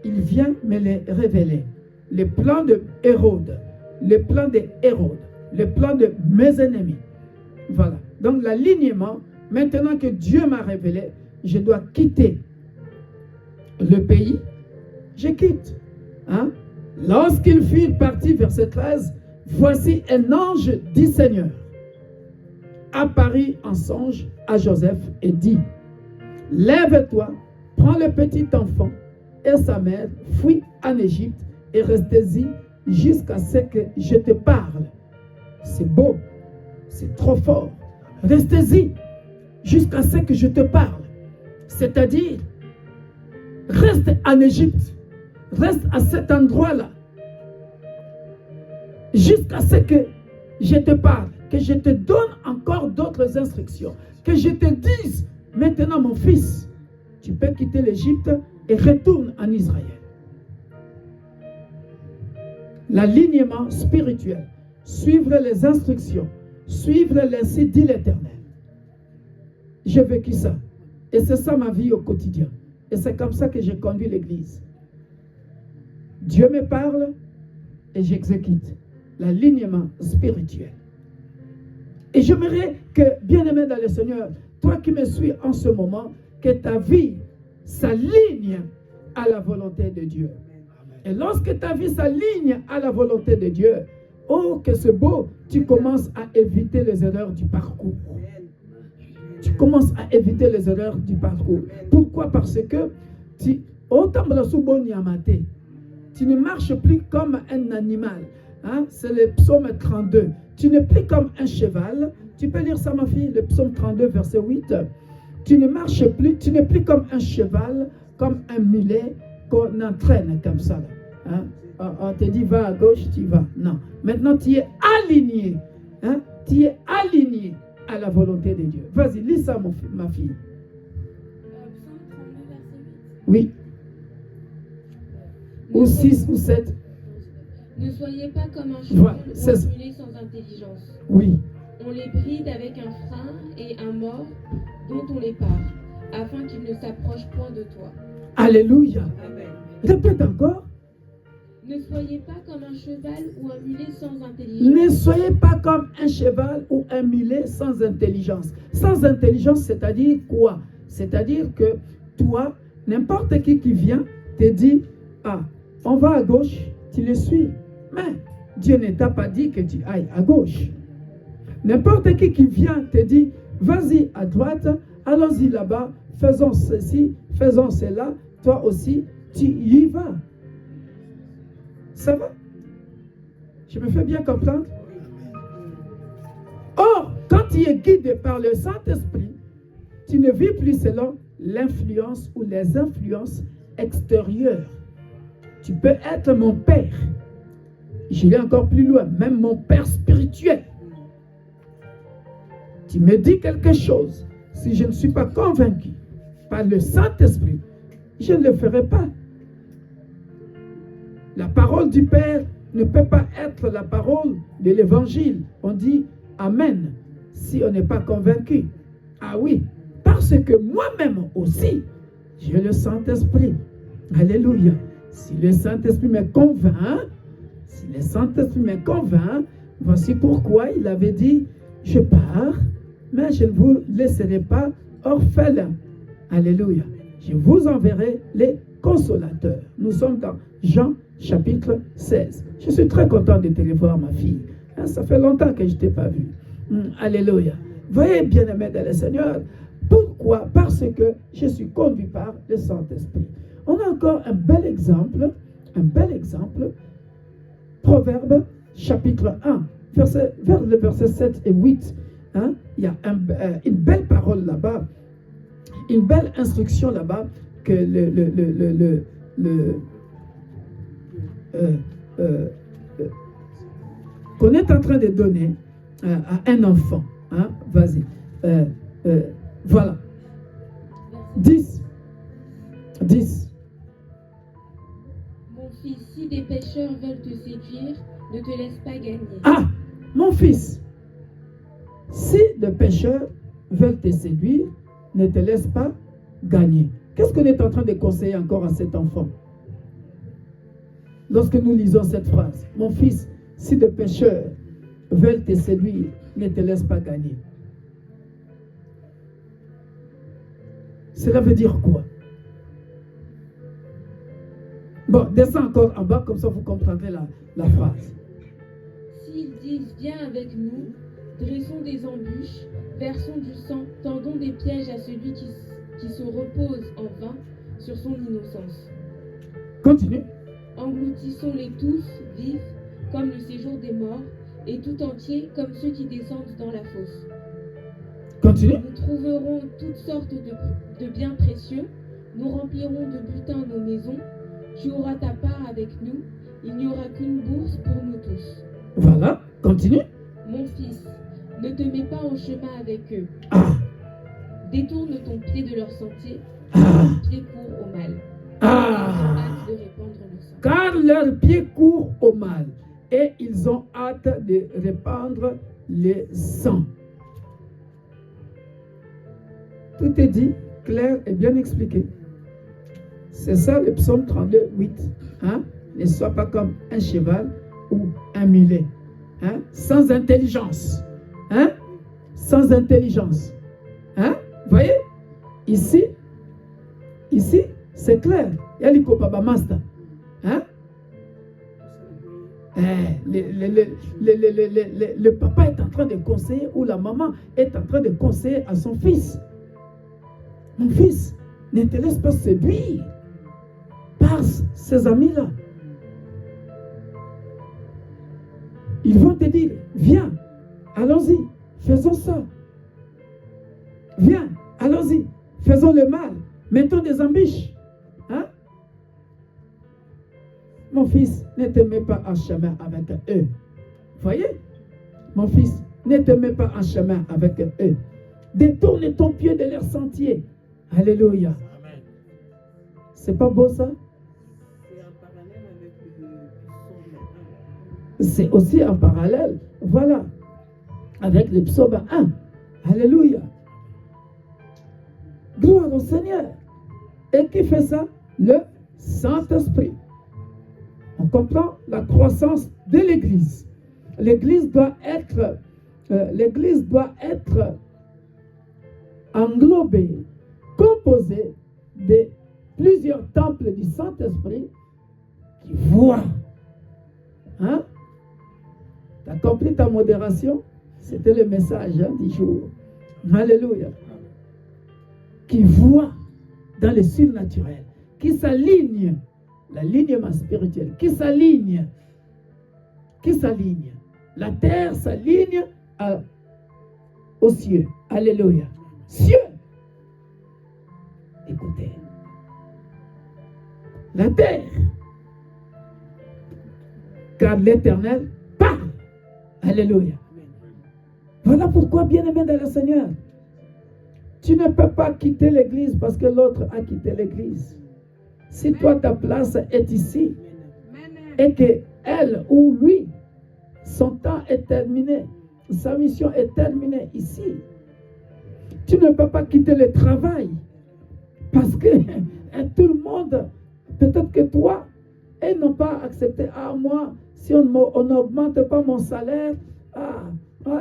S1: il vient me les révéler. Les plans de Hérode, les plans de Hérode, les plans de mes ennemis. Voilà. Donc l'alignement, maintenant que Dieu m'a révélé, je dois quitter le pays. Je quitte. Hein? Lorsqu'il fut parti, verset 13, voici un ange du Seigneur apparut en songe à Joseph et dit, lève-toi, prends le petit enfant et sa mère, fuis en Égypte et restez-y jusqu'à ce que je te parle. C'est beau, c'est trop fort. Restez-y jusqu'à ce que je te parle. C'est-à-dire, reste en Égypte, reste à cet endroit-là, jusqu'à ce que je te parle, que je te donne encore d'autres instructions, que je te dise, maintenant mon fils, tu peux quitter l'Égypte et retourne en Israël. L'alignement spirituel, suivre les instructions, suivre l'ainsi dit l'Éternel. J'ai vécu ça. Et c'est ça ma vie au quotidien. Et c'est comme ça que j'ai conduit l'Église. Dieu me parle et j'exécute l'alignement spirituel. Et j'aimerais que, bien-aimé dans le Seigneur, toi qui me suis en ce moment, que ta vie s'aligne à la volonté de Dieu. Et lorsque ta vie s'aligne à la volonté de Dieu, oh que c'est beau, tu commences à éviter les erreurs du parcours. Tu commences à éviter les erreurs du parcours. Pourquoi? Parce que tu ne marches plus comme un animal. Hein? C'est le psaume 32. Tu n'es plus comme un cheval. Tu peux lire ça, ma fille, le psaume 32, verset 8. Tu ne marches plus, tu n'es plus comme un cheval, comme un mulet qu'on entraîne comme ça. Hein? On te dit va à gauche, tu vas. Non. Maintenant, tu es aligné. Hein? Tu es aligné à la volonté de Dieu. Vas-y, lis ça, ma fille.
S2: Psaume 32, verset 8.
S1: Oui. Ou 6 ou 7.
S2: Ne soyez pas comme un cheval
S1: Voilà,
S2: ou
S1: c'est
S2: un
S1: ça.
S2: mulet sans intelligence.
S1: Oui.
S2: On les bride avec un frein et un mors dont on les part, afin qu'ils ne s'approchent point de toi.
S1: Alléluia.
S2: Amen.
S1: Répète encore.
S2: Ne soyez pas comme un cheval ou un mulet sans intelligence.
S1: Ne soyez pas comme un cheval ou un mulet sans intelligence. Sans intelligence, c'est-à-dire quoi? C'est-à-dire que toi, n'importe qui vient te dit, ah, on va à gauche, tu le suis. Mais Dieu ne t'a pas dit que tu ailles à gauche. N'importe qui vient te dit, vas-y à droite, allons-y là-bas, faisons ceci, faisons cela, toi aussi, tu y vas. Ça va? Je me fais bien comprendre? Or, quand tu es guidé par le Saint-Esprit, tu ne vis plus selon l'influence ou les influences extérieures. Tu peux être mon père. J'irai encore plus loin, même mon père spirituel. Tu me dis quelque chose, si je ne suis pas convaincu par le Saint-Esprit, je ne le ferai pas. La parole du Père ne peut pas être la parole de l'Évangile. On dit Amen si on n'est pas convaincu. Ah oui, parce que moi-même aussi, j'ai le Saint-Esprit. Alléluia. Si le Saint-Esprit me convainc, voici pourquoi il avait dit, je pars, mais je ne vous laisserai pas orphelins. Alléluia. Je vous enverrai les consolateurs. Nous sommes dans Jean chapitre 16. Je suis très content de te revoir, ma fille. Ça fait longtemps que je ne t'ai pas vu. Alléluia. Voyez, bien-aimés dans le Seigneur, pourquoi? Parce que je suis conduit par le Saint-Esprit. On a encore un bel exemple. Proverbe chapitre 1, vers le verset 7 et 8. Hein? Il y a une belle parole là-bas, une belle instruction là-bas que qu'on est en train de donner à un enfant. Hein? Vas-y. Voilà. 10.
S2: Mon fils, si des pécheurs veulent te séduire, ne te laisse pas gagner.
S1: Ah, mon fils, si des pécheurs veulent te séduire, ne te laisse pas gagner. Qu'est-ce qu'on est en train de conseiller encore à cet enfant? Lorsque nous lisons cette phrase, mon fils, si des pécheurs veulent te séduire, ne te laisse pas gagner. Cela veut dire quoi? Bon, descends encore en bas, comme ça vous comprendrez la phrase.
S2: S'ils disent, viens avec nous, dressons des embûches, versons du sang, tendons des pièges à celui qui se repose en vain sur son innocence.
S1: Continue.
S2: Engloutissons-les tous, vifs, comme le séjour des morts, et tout entiers, comme ceux qui descendent dans la fosse.
S1: Continue.
S2: Nous trouverons toutes sortes de biens précieux, nous remplirons de butin nos maisons, tu auras ta part avec nous, il n'y aura qu'une bourse pour nous tous.
S1: Voilà, continue.
S2: Mon fils, ne te mets pas en chemin avec eux.
S1: Ah.
S2: Détourne ton pied de leur sentier,
S1: Ah.
S2: ton pied court au mal.
S1: Ah.
S2: Ils ont hâte de répandre le sang.
S1: Car leurs pieds courent au mal et ils ont hâte de répandre le sang. Tout est dit, clair et bien expliqué. C'est ça le psaume 32, 8. Hein? Ne sois pas comme un cheval ou un mulet. Hein? Sans intelligence. Hein? Sans intelligence. Hein? Voyez? Ici, c'est clair. Il y a l'ikopaba master. Hein? Le papa est en train de conseiller ou la maman est en train de conseiller à son fils. Mon fils, ne te laisse pas séduire par ces amis-là. Ils vont te dire, viens, allons-y, faisons ça. Viens, allons-y, faisons le mal, mettons des embûches. Hein? Mon fils, ne te mets pas en chemin avec eux. Voyez? Mon fils, ne te mets pas en chemin avec eux. Détourne ton pied de leur sentier. Alléluia. C'est pas beau ça? C'est aussi en parallèle, voilà, avec le psaume 1. Alléluia. Gloire au Seigneur. Et qui fait ça? Le Saint-Esprit. On comprend la croissance de l'Église. L'Église doit être englobée, composée de plusieurs temples du Saint-Esprit qui voient. Hein? Tu as compris ta modération? C'était le message du jour. Alléluia. Qui voit dans le surnaturel, qui s'aligne, l'alignement spirituel, qui s'aligne. La terre s'aligne aux cieux. Alléluia. Cieux. Écoutez. La terre. Car l'Éternel parle. Alléluia. Voilà pourquoi, bien-aimé dans le Seigneur, tu ne peux pas quitter l'église parce que l'autre a quitté l'église. Si toi, ta place est ici, et que elle ou lui, son temps est terminé, sa mission est terminée ici. Tu ne peux pas quitter le travail parce que tout le monde, peut-être que toi, ils n'ont pas accepté. Ah, moi, si on n'augmente pas mon salaire,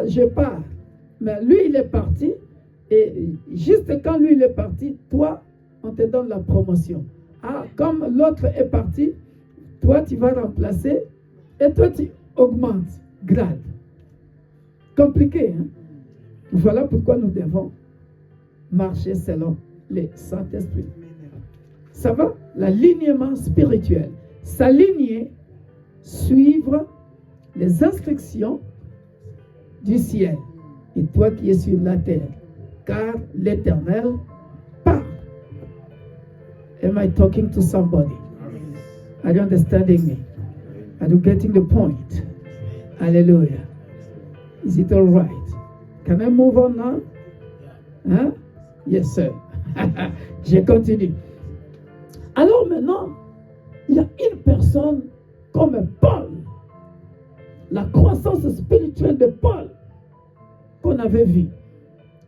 S1: je pars. Mais lui, il est parti. Et juste quand lui, il est parti, toi, on te donne la promotion. Ah, comme l'autre est parti, toi, tu vas remplacer et toi, tu augmentes grade. Compliqué, hein? Voilà pourquoi nous devons marcher selon le Saint-Esprit. Ça va? L'alignement spirituel. S'aligner, suivre les instructions du ciel. Et toi qui es sur la terre. Car l'Éternel parle. Am I talking to somebody? Are you understanding me? Are you getting the point? Hallelujah. Is it all right? Can I move on now? Hein? Yes, sir. Je continue. Alors maintenant, il y a une personne comme Paul. La croissance spirituelle de Paul qu'on avait vue,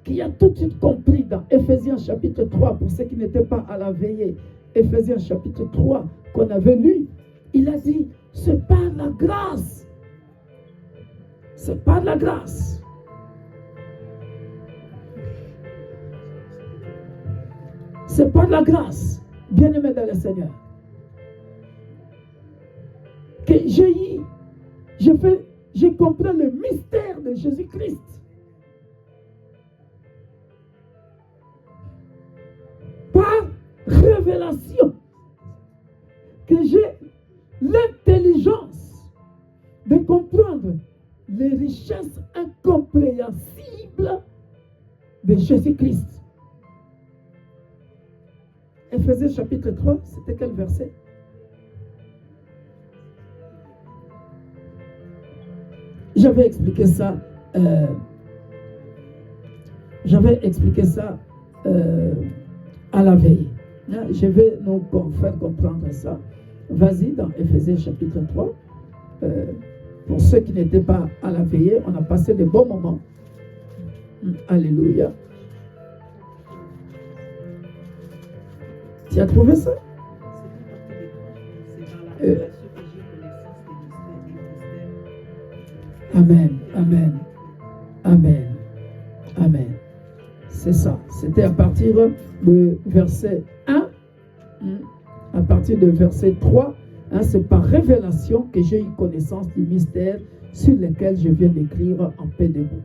S1: qui a tout de suite compris dans Éphésiens chapitre 3, pour ceux qui n'étaient pas à la veillée, Éphésiens chapitre 3 qu'on avait lu, il a dit, c'est par la grâce. C'est par la grâce. C'est par la grâce, bien-aimé dans le Seigneur, que je comprends le mystère de Jésus-Christ. Par révélation, que j'ai l'intelligence de comprendre les richesses incompréhensibles de Jésus-Christ. Éphésiens chapitre 3, c'était quel verset? J'avais expliqué ça à la veille. Je vais nous faire comprendre ça. Vas-y dans Éphésiens chapitre 3. Pour ceux qui n'étaient pas à la veillée, on a passé de bons moments. Alléluia. Tu as trouvé ça? Amen, amen, amen, amen. C'est ça. C'était à partir de verset 1, à partir de verset 3. C'est par révélation que j'ai eu connaissance du mystère sur lequel je viens d'écrire en paix debout.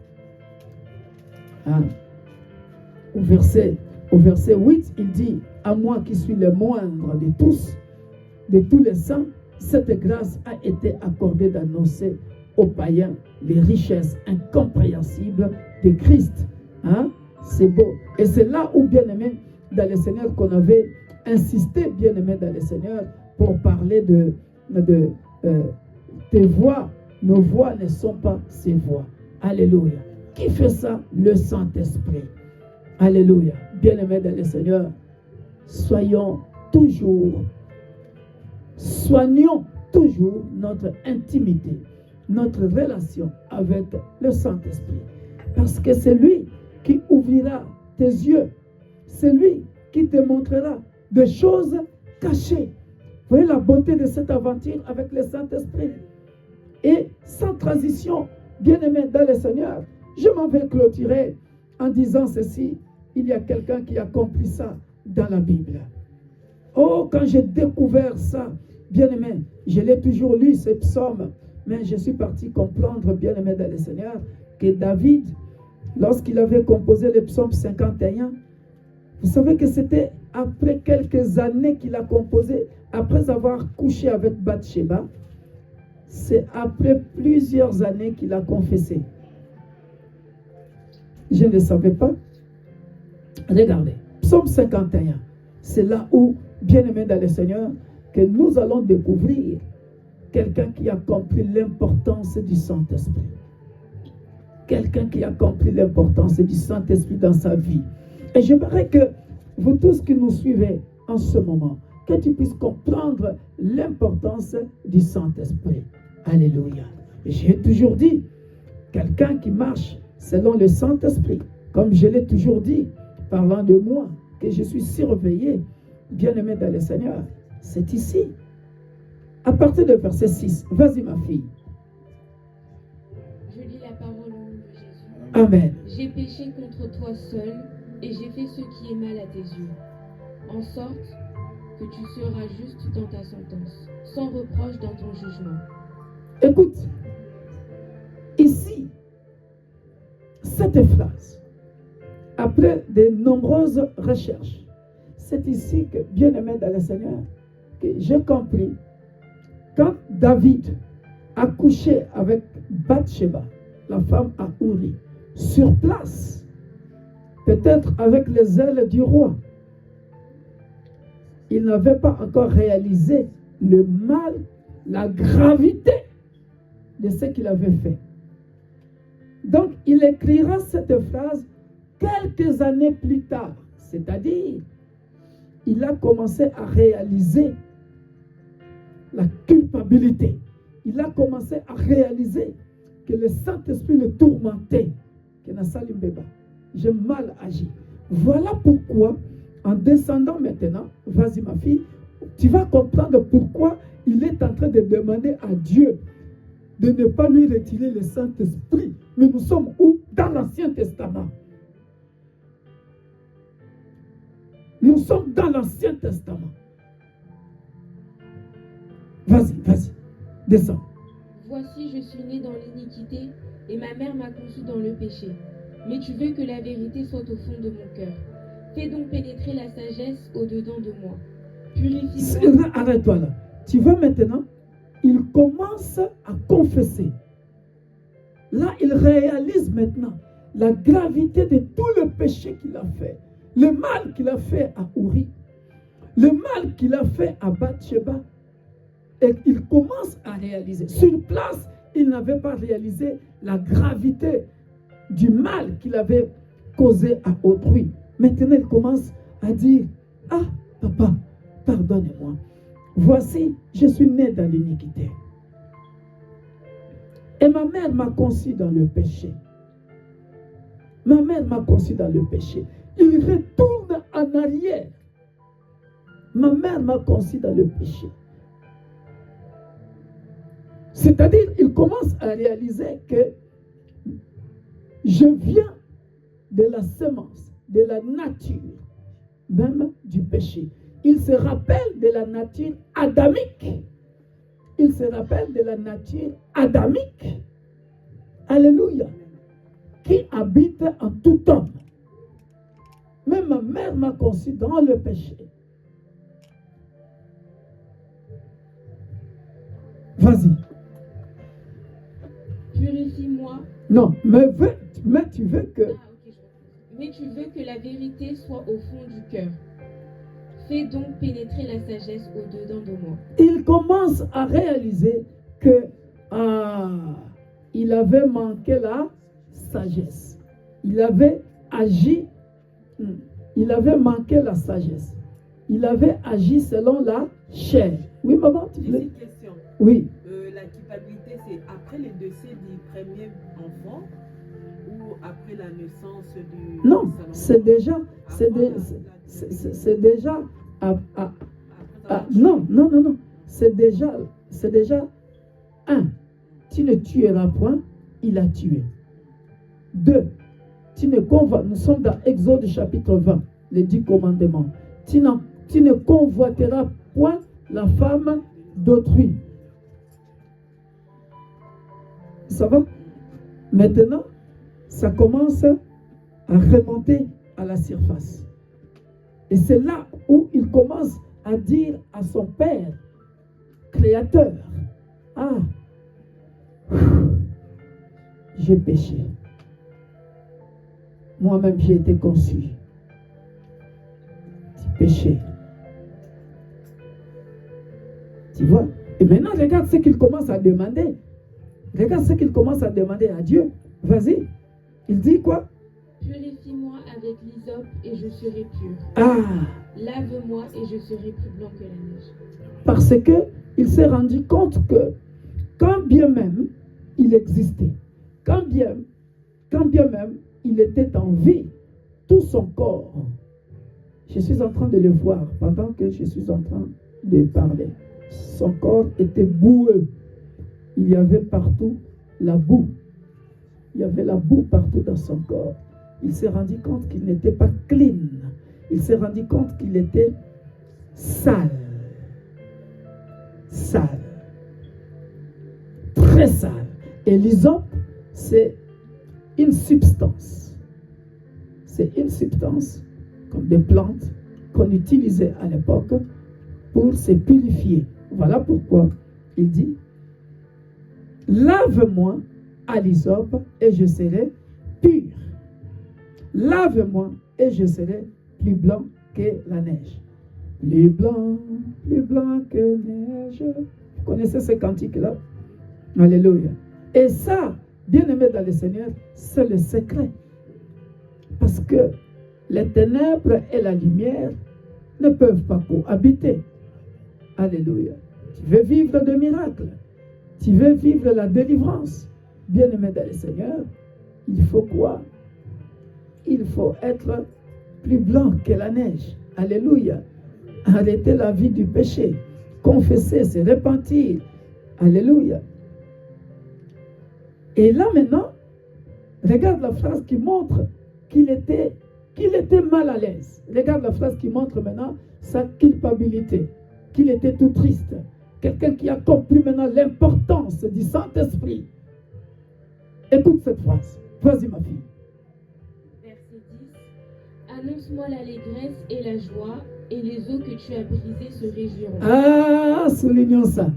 S1: Au verset 8, il dit, à moi qui suis le moindre de tous les saints, cette grâce a été accordée d'annoncer aux païens les richesses incompréhensibles de Christ. C'est beau. Et c'est là où, bien-aimé dans le Seigneur, qu'on avait insisté, bien-aimé dans le Seigneur, pour parler de tes voix. Nos voix ne sont pas ses voix. Alléluia. Qui fait ça? Le Saint-Esprit. Alléluia. Bien-aimés dans le Seigneur, soignons toujours notre intimité, notre relation avec le Saint-Esprit. Parce que c'est lui qui ouvrira tes yeux. C'est lui qui te montrera des choses cachées. Vous voyez la beauté de cette aventure avec le Saint-Esprit. Et sans transition, bien-aimé dans le Seigneur, je m'en vais clôturer en disant ceci. Il y a quelqu'un qui a compris ça dans la Bible. Oh, quand j'ai découvert ça, bien-aimé, je l'ai toujours lu, ce psaume, mais je suis parti comprendre, bien-aimé dans le Seigneur, que David, lorsqu'il avait composé le psaume 51, vous savez que c'était après quelques années qu'il a composé, après avoir couché avec Bathsheba, c'est après plusieurs années qu'il a confessé. Je ne savais pas. Regardez, psaume 51, c'est là où, bien-aimé dans le Seigneur, que nous allons découvrir quelqu'un qui a compris l'importance du Saint-Esprit. Quelqu'un qui a compris l'importance du Saint-Esprit dans sa vie. Et j'aimerais que vous tous qui nous suivez en ce moment, que tu puisses comprendre l'importance du Saint-Esprit. Alléluia. J'ai toujours dit, quelqu'un qui marche selon le Saint-Esprit, comme je l'ai toujours dit, parlant de moi, que je suis surveillé, bien-aimé dans le Seigneur, c'est ici. À partir de verset 6, vas-y ma fille.
S2: Je lis la parole au nom de Jésus.
S1: Amen.
S2: J'ai péché contre toi seul, et j'ai fait ce qui est mal à tes yeux, en sorte que tu seras juste dans ta sentence, sans reproche dans ton jugement.
S1: Écoute, ici, cette phrase, après de nombreuses recherches, c'est ici que, bien-aimé dans le Seigneur, que j'ai compris, quand David a couché avec Bathsheba, la femme à Uri, sur place, peut-être avec les ailes du roi, il n'avait pas encore réalisé le mal, la gravité de ce qu'il avait fait. Donc, il écrira cette phrase quelques années plus tard, c'est-à-dire, il a commencé à réaliser la culpabilité. Il a commencé à réaliser que le Saint-Esprit le tourmentait. Que Nassali Mbeba, j'ai mal agi. Voilà pourquoi, en descendant maintenant, vas-y ma fille, tu vas comprendre pourquoi il est en train de demander à Dieu de ne pas lui retirer le Saint-Esprit. Mais nous sommes où? Dans l'Ancien Testament. Nous sommes dans l'Ancien Testament. Vas-y, vas-y, descends.
S2: Voici, je suis né dans l'iniquité, et ma mère m'a conçu dans le péché. Mais tu veux que la vérité soit au fond de mon cœur. Fais donc pénétrer la sagesse au-dedans de moi. Purifie-moi.
S1: Arrête-toi là. Tu vois maintenant, il commence à confesser. Là, il réalise maintenant la gravité de tout le péché qu'il a fait. Le mal qu'il a fait à Uri. Le mal qu'il a fait à Bathsheba. Et il commence à réaliser. Sur place, il n'avait pas réalisé la gravité du mal qu'il avait causé à autrui. Maintenant, il commence à dire, ah, papa, pardonne-moi. Voici, je suis né dans l'iniquité. Et ma mère m'a conçu dans le péché. Ma mère m'a conçu dans le péché. Il retourne en arrière. Ma mère m'a conçu dans le péché. C'est-à-dire, il commence à réaliser que je viens de la semence, de la nature, même du péché. Il se rappelle de la nature adamique. Il se rappelle de la nature adamique. Alléluia. Qui habite en tout homme. Même ma mère m'a conçu dans le péché. Vas-y.
S2: Purifie-moi.
S1: Non, mais tu veux que...
S2: Mais tu veux que la vérité soit au fond du cœur. Fais donc pénétrer la sagesse au-dedans de moi.
S1: Il commence à réaliser que il avait manqué la sagesse. Il avait agi, il avait manqué la sagesse. Il avait agi selon la chair. Oui, maman, tu veux?
S3: Une question.
S1: Oui.
S3: La culpabilité, c'est après le décès du premier enfant ou après la naissance du...
S1: Non, c'est déjà... C'est déjà... non. C'est déjà... Un, tu ne tueras point, il a tué. Deux, nous sommes dans Exode chapitre 20, les 10 commandements. Tu ne convoiteras point la femme d'autrui. Ça va? Maintenant, ça commence à remonter à la surface. Et c'est là où il commence à dire à son Père, Créateur, ah, j'ai péché. Moi-même, j'ai été conçu. Du péché. Tu vois? Et maintenant, regarde ce qu'il commence à demander. Regarde ce qu'il commence à demander à Dieu. Vas-y. Il dit quoi?
S2: Purifie-moi avec l'hysope et je serai pur.
S1: Ah,
S2: Lave-moi et je serai plus blanc que la neige.
S1: parce que il s'est rendu compte que quand bien même il existait, quand bien même il était en vie, tout son corps, je suis en train de le voir pendant que je suis en train de parler, son corps était boueux, il y avait partout la boue, il y avait la boue partout dans son corps. Il s'est rendu compte qu'il n'était pas clean, il s'est rendu compte qu'il était sale, très sale. Et l'hysope, c'est une substance. C'est une substance, comme des plantes, qu'on utilisait à l'époque pour se purifier. Voilà pourquoi il dit, lave-moi à l'hysope et je serai pur. Lave-moi et je serai plus blanc que la neige. Plus blanc que neige. Vous connaissez ce cantique-là? Alléluia. Et ça, bien-aimé dans le Seigneur, c'est le secret. Parce que les ténèbres et la lumière ne peuvent pas cohabiter. Alléluia. Tu veux vivre de miracles. Tu veux vivre la délivrance. Bien-aimé dans le Seigneur, il faut quoi? Il faut être plus blanc que la neige. Alléluia. Arrêter la vie du péché. Confesser, se repentir. Alléluia. Et là maintenant, regarde la phrase qui montre qu'il était mal à l'aise. Regarde la phrase qui montre maintenant sa culpabilité. Qu'il était tout triste. Quelqu'un qui a compris maintenant l'importance du Saint-Esprit. Écoute cette phrase. Vas-y ma fille.
S2: Verset 10. Annonce-moi l'allégresse et la joie, et les eaux que tu as brisées se réjouiront.
S1: Ah, soulignons ça.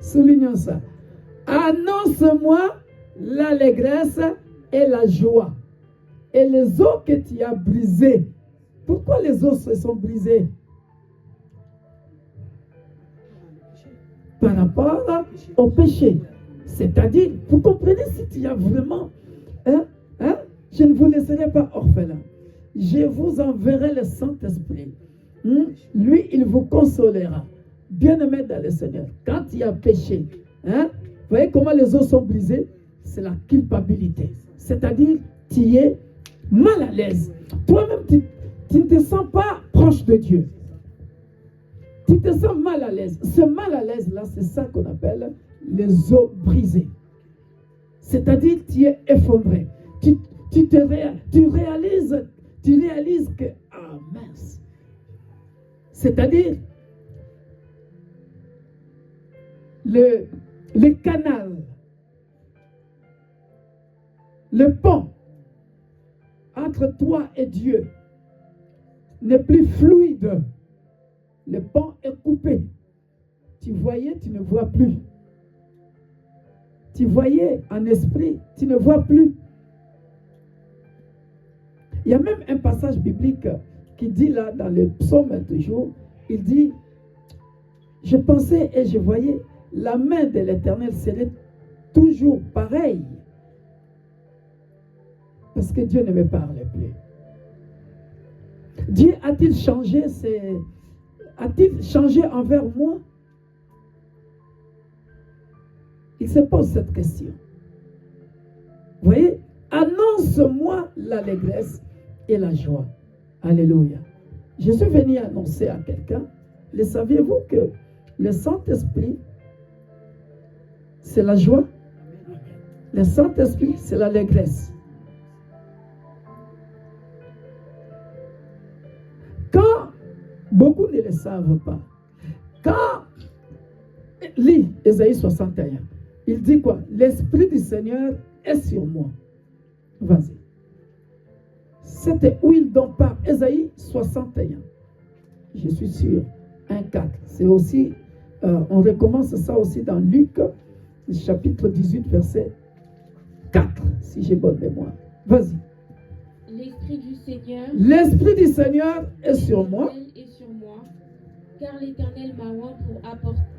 S1: Soulignons ça. Annonce-moi l'allégresse et la joie. Et les eaux que tu as brisées. Pourquoi les eaux se sont brisées? Par rapport au péché. C'est-à-dire, vous comprenez, si tu as vraiment... je ne vous laisserai pas orphelin. Je vous enverrai le Saint-Esprit. Lui, il vous consolera. Bien-aimé dans le Seigneur, quand il y a péché, vous voyez comment les eaux sont brisées? C'est la culpabilité. C'est-à-dire, tu es mal à l'aise. Toi-même, tu ne te sens pas proche de Dieu. Tu te sens mal à l'aise. Ce mal à l'aise-là, c'est ça qu'on appelle les eaux brisées. C'est-à-dire, tu es effondré. Tu réalises que, ah mince. C'est-à-dire, le canal, le pont entre toi et Dieu n'est plus fluide. Le pont est coupé. Tu voyais, tu ne vois plus. Tu voyais en esprit, tu ne vois plus. Il y a même un passage biblique qui dit là, dans le psaume toujours, il dit, je pensais et je voyais, la main de l'Éternel serait toujours pareille. Parce que Dieu ne me parle plus. Dieu a-t-il changé a-t-il changé envers moi? Il se pose cette question. Vous voyez? Annonce-moi l'allégresse et la joie. Alléluia. Je suis venu annoncer à quelqu'un, le saviez-vous que le Saint-Esprit, c'est la joie? Le Saint-Esprit, c'est l'allégresse. Quand beaucoup ne le savent pas, quand lis Ésaïe 61, il dit quoi? L'Esprit du Seigneur est sur moi. Vas-y. C'était où il donc par Ésaïe 61. Je suis sûr. 1,4. C'est aussi, on recommence ça aussi dans Luc, chapitre 18, verset 4, si j'ai bonne mémoire. Vas-y. L'Esprit du Seigneur est sur moi.
S2: Car l'Éternel m'a oint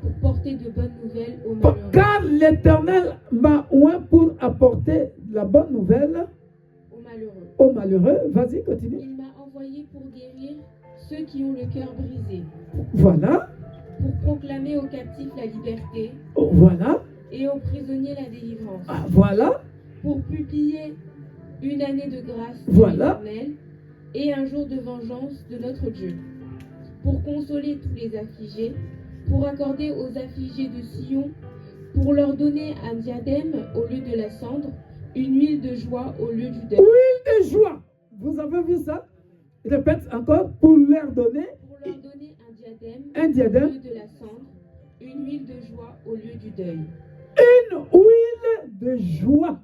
S2: pour porter de bonnes nouvelles aux malheureux.
S1: Car l'Éternel m'a oint pour apporter la bonne nouvelle
S2: malheureux.
S1: aux malheureux. Vas-y, continue.
S2: Il m'a envoyé pour guérir ceux qui ont le cœur brisé,
S1: Voilà,
S2: pour proclamer aux captifs la liberté
S1: voilà,
S2: et aux prisonniers la délivrance,
S1: ah, voilà,
S2: pour publier une année de grâce de
S1: Voilà.
S2: l'Éternel et un jour de vengeance de notre Dieu, pour consoler tous les affligés, pour accorder aux affligés de Sion, pour leur donner un diadème au lieu de la cendre, une huile de joie au lieu du deuil.
S1: huile de joie. Vous avez vu ça? Répète encore, pour leur donner
S2: Pour leur donner un diadème
S1: un
S2: au
S1: diadème,
S2: lieu de la cendre, une huile de joie au lieu du deuil.
S1: une huile de joie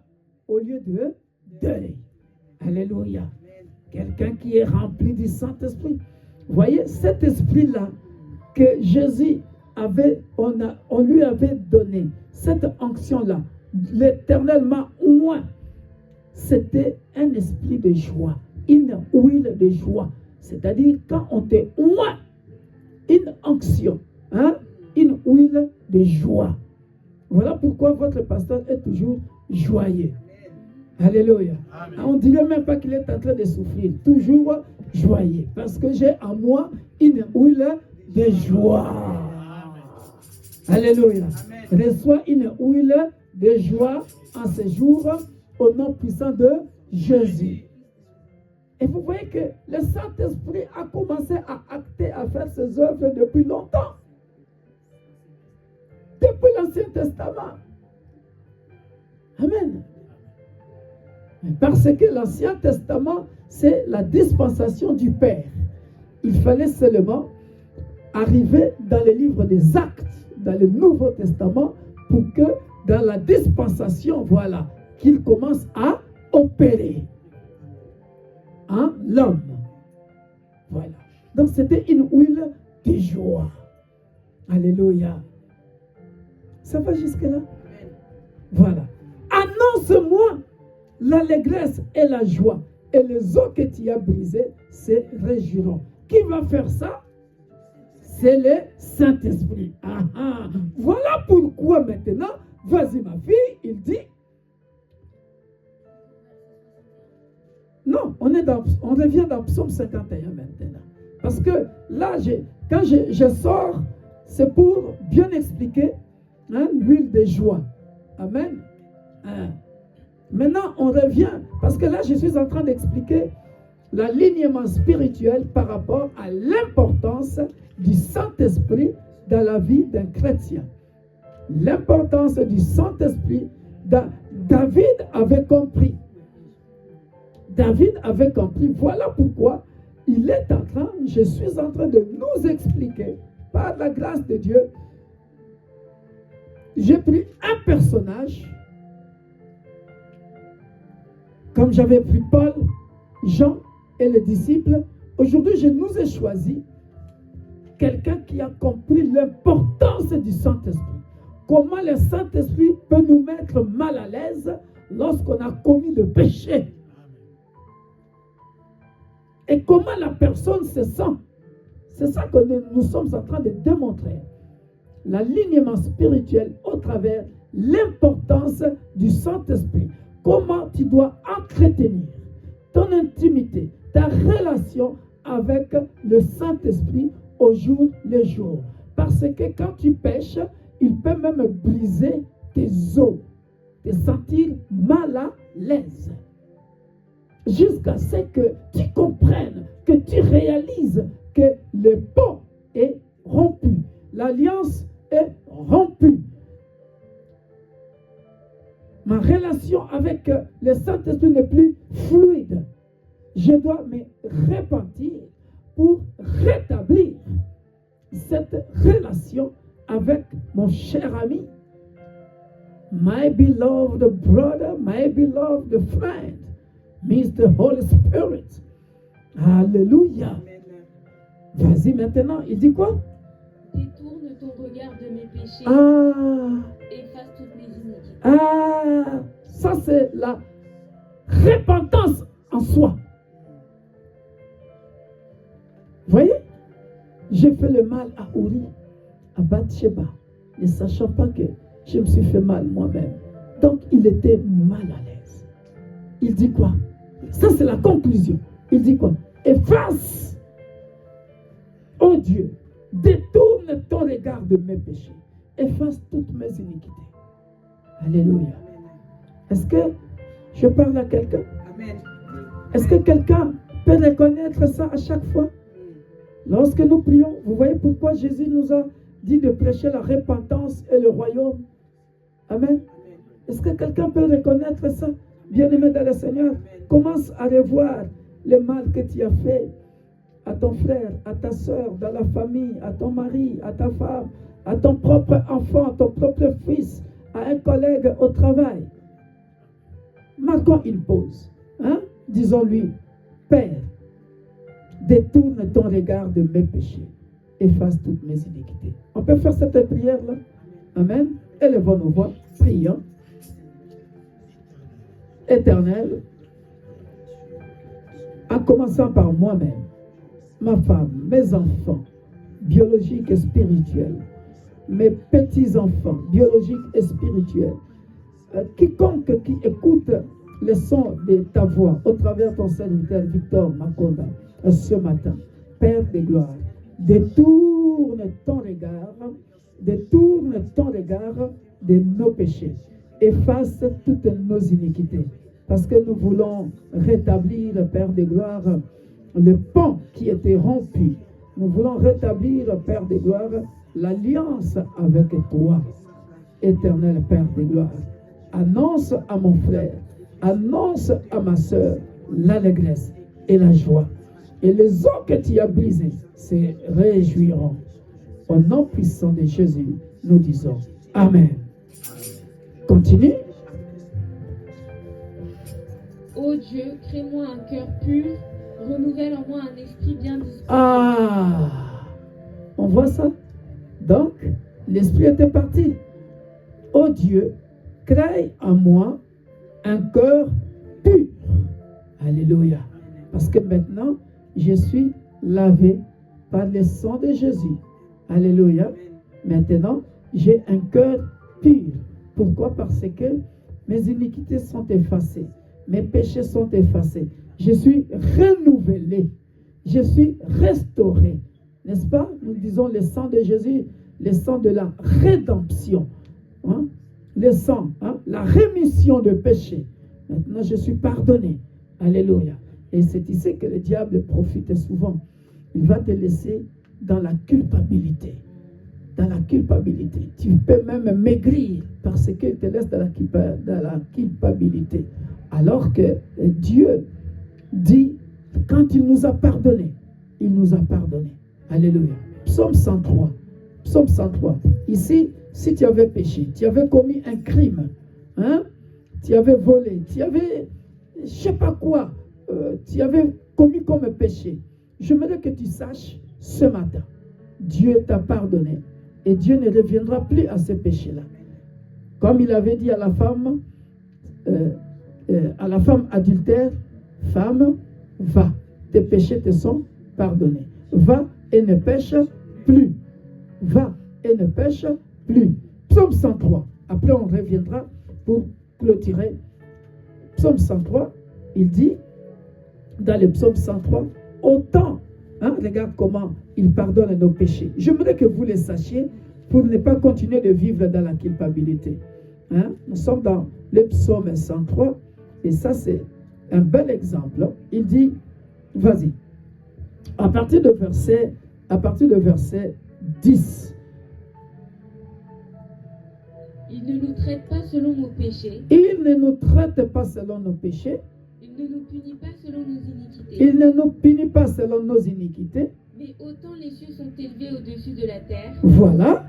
S1: au lieu de deuil. Alléluia. Quelqu'un qui est rempli du Saint-Esprit. Voyez, cet esprit-là que Jésus avait, on lui avait donné, cette onction-là, l'éternellement oint, c'était un esprit de joie, une huile de joie. C'est-à-dire, quand on te oint, une onction, hein, une huile de joie. Voilà pourquoi votre pasteur est toujours joyeux. Alléluia.
S4: Amen.
S1: On ne dirait même pas qu'il est en train de souffrir. Toujours joyeux. Parce que j'ai en moi une huile de joie. Alléluia. Reçois une huile de joie en ce jour au nom puissant de Jésus. Et vous voyez que le Saint-Esprit a commencé à acter, à faire ses œuvres depuis longtemps. Depuis l'Ancien Testament. Amen. Parce que l'Ancien Testament, c'est la dispensation du Père. Il fallait seulement arriver dans le livre des Actes, dans le Nouveau Testament, pour que dans la dispensation, voilà, qu'il commence à opérer en l'homme. Voilà. Donc c'était une huile de joie. Alléluia. Ça va jusque-là? Voilà. Annonce-moi l'allégresse et la joie, et les os que tu as brisés se réjouiront. Qui va faire ça? C'est le Saint-Esprit. Ah, ah. Voilà pourquoi maintenant, vas-y ma fille, il dit. Non, on revient dans Psaume 51 maintenant. Parce que là, quand je sors, c'est pour bien expliquer, hein, l'huile de joie. Amen. Hein. Maintenant, on revient, parce que là, je suis en train d'expliquer l'alignement spirituel par rapport à l'importance du Saint-Esprit dans la vie d'un chrétien. L'importance du Saint-Esprit, David avait compris. David avait compris. Voilà pourquoi je suis en train de nous expliquer, par la grâce de Dieu, j'ai pris un personnage, comme j'avais pris Paul, Jean et les disciples. Aujourd'hui, je nous ai choisi quelqu'un qui a compris l'importance du Saint-Esprit. Comment le Saint-Esprit peut nous mettre mal à l'aise lorsqu'on a commis le péché. Et comment la personne se sent. C'est ça que nous sommes en train de démontrer. L'alignement spirituel au travers l'importance du Saint-Esprit. Comment tu dois entretenir ton intimité, ta relation avec le Saint-Esprit au jour le jour. Parce que quand tu pêches, il peut même briser tes os, te sentir mal à l'aise. Jusqu'à ce que tu comprennes, que tu réalises que le pont est rompu, l'alliance est rompue. Ma relation avec le Saint-Esprit n'est plus fluide. Je dois me repentir pour rétablir cette relation avec mon cher ami, my beloved brother, my beloved friend, Mr. Holy Spirit. Alléluia. Vas-y maintenant, il dit quoi?
S2: Détourne ton regard de mes péchés, efface toutes mes iniquités.
S1: Ah, ça c'est la repentance en soi. Voyez, j'ai fait le mal à Uri, à Bathsheba, ne sachant pas que je me suis fait mal moi-même. Donc il était mal à l'aise. Il dit quoi? Ça, c'est la conclusion. Il dit quoi? Efface, oh Dieu, détourne ton regard de mes péchés. Efface toutes mes iniquités. Alléluia. Est-ce que je parle à quelqu'un?
S3: Amen.
S1: Est-ce que quelqu'un peut reconnaître ça à chaque fois? Lorsque nous prions, vous voyez pourquoi Jésus nous a dit de prêcher la repentance et le royaume. Amen. Est-ce que quelqu'un peut reconnaître ça? Bien-aimé dans le Seigneur, commence à revoir le mal que tu as fait à ton frère, à ta soeur, dans la famille, à ton mari, à ta femme, à ton propre enfant, à ton propre fils, à un collègue au travail. Marquons une pause. Hein? Disons-lui, Père, détourne ton regard de mes péchés, efface toutes mes iniquités. On peut faire cette prière-là? Amen. Élevons nos voix, prions. Éternel, en commençant par moi-même, ma femme, mes enfants, biologiques et spirituels, mes petits-enfants, biologiques et spirituels, quiconque qui écoute le son de ta voix au travers de ton serviteur Victor Makonda ce matin, Père de gloire, détourne ton regard de nos péchés, efface toutes nos iniquités, parce que nous voulons rétablir, Père de gloire, le pont qui était rompu. Nous voulons rétablir, Père de gloire, l'alliance avec toi, éternel Père de gloire. Annonce à mon frère, annonce à ma soeur l'allégresse et la joie. Et les os que tu as brisés se réjouiront. Au nom puissant de Jésus, nous disons Amen. Continue.
S2: Ô Dieu, crée-moi un cœur pur, renouvelle en moi un esprit bien disposé.
S1: Ah, on voit ça. Donc, l'esprit était parti. Ô Dieu, crée en moi un cœur pur. Alléluia. Parce que maintenant, je suis lavé par le sang de Jésus. Alléluia. Maintenant, j'ai un cœur pur. Pourquoi? Parce que mes iniquités sont effacées. Mes péchés sont effacés. Je suis renouvelé. Je suis restauré. N'est-ce pas? Nous disons le sang de Jésus, le sang de la rédemption. Hein? Le sang, hein? La rémission de péché. Maintenant, je suis pardonné. Alléluia. Et c'est ici que le diable profite souvent. Il va te laisser dans la culpabilité. Dans la culpabilité. Tu peux même maigrir parce qu'il te laisse dans la culpabilité. Alors que Dieu dit, quand il nous a pardonné, il nous a pardonné. Alléluia. Psaume 103. Psaume 103. Ici, si tu avais péché, tu avais commis un crime, hein? Tu avais volé, tu avais, je ne sais pas quoi, tu avais commis comme péché. J'aimerais que tu saches ce matin, Dieu t'a pardonné et Dieu ne reviendra plus à ce péché-là. Comme il avait dit à la femme adultère, femme, va, tes péchés te sont pardonnés. Va et ne pêche plus. Va et ne pêche plus. Psaume 103. Après, on reviendra pour clôturer. Psaume 103, il dit, dans le psaume 103, autant, hein, regarde comment il pardonne nos péchés. J'aimerais que vous les sachiez pour ne pas continuer de vivre dans la culpabilité. Hein? Nous sommes dans le psaume 103 et ça c'est un bel exemple. Il dit, vas-y, à partir de verset 10.
S2: Il ne nous traite pas selon nos péchés.
S1: Il ne nous traite pas selon nos péchés.
S2: Il ne nous punit pas selon nos iniquités.
S1: Il ne nous punit pas selon nos iniquités.
S2: Mais autant les cieux sont élevés au-dessus de la terre,
S1: Voilà.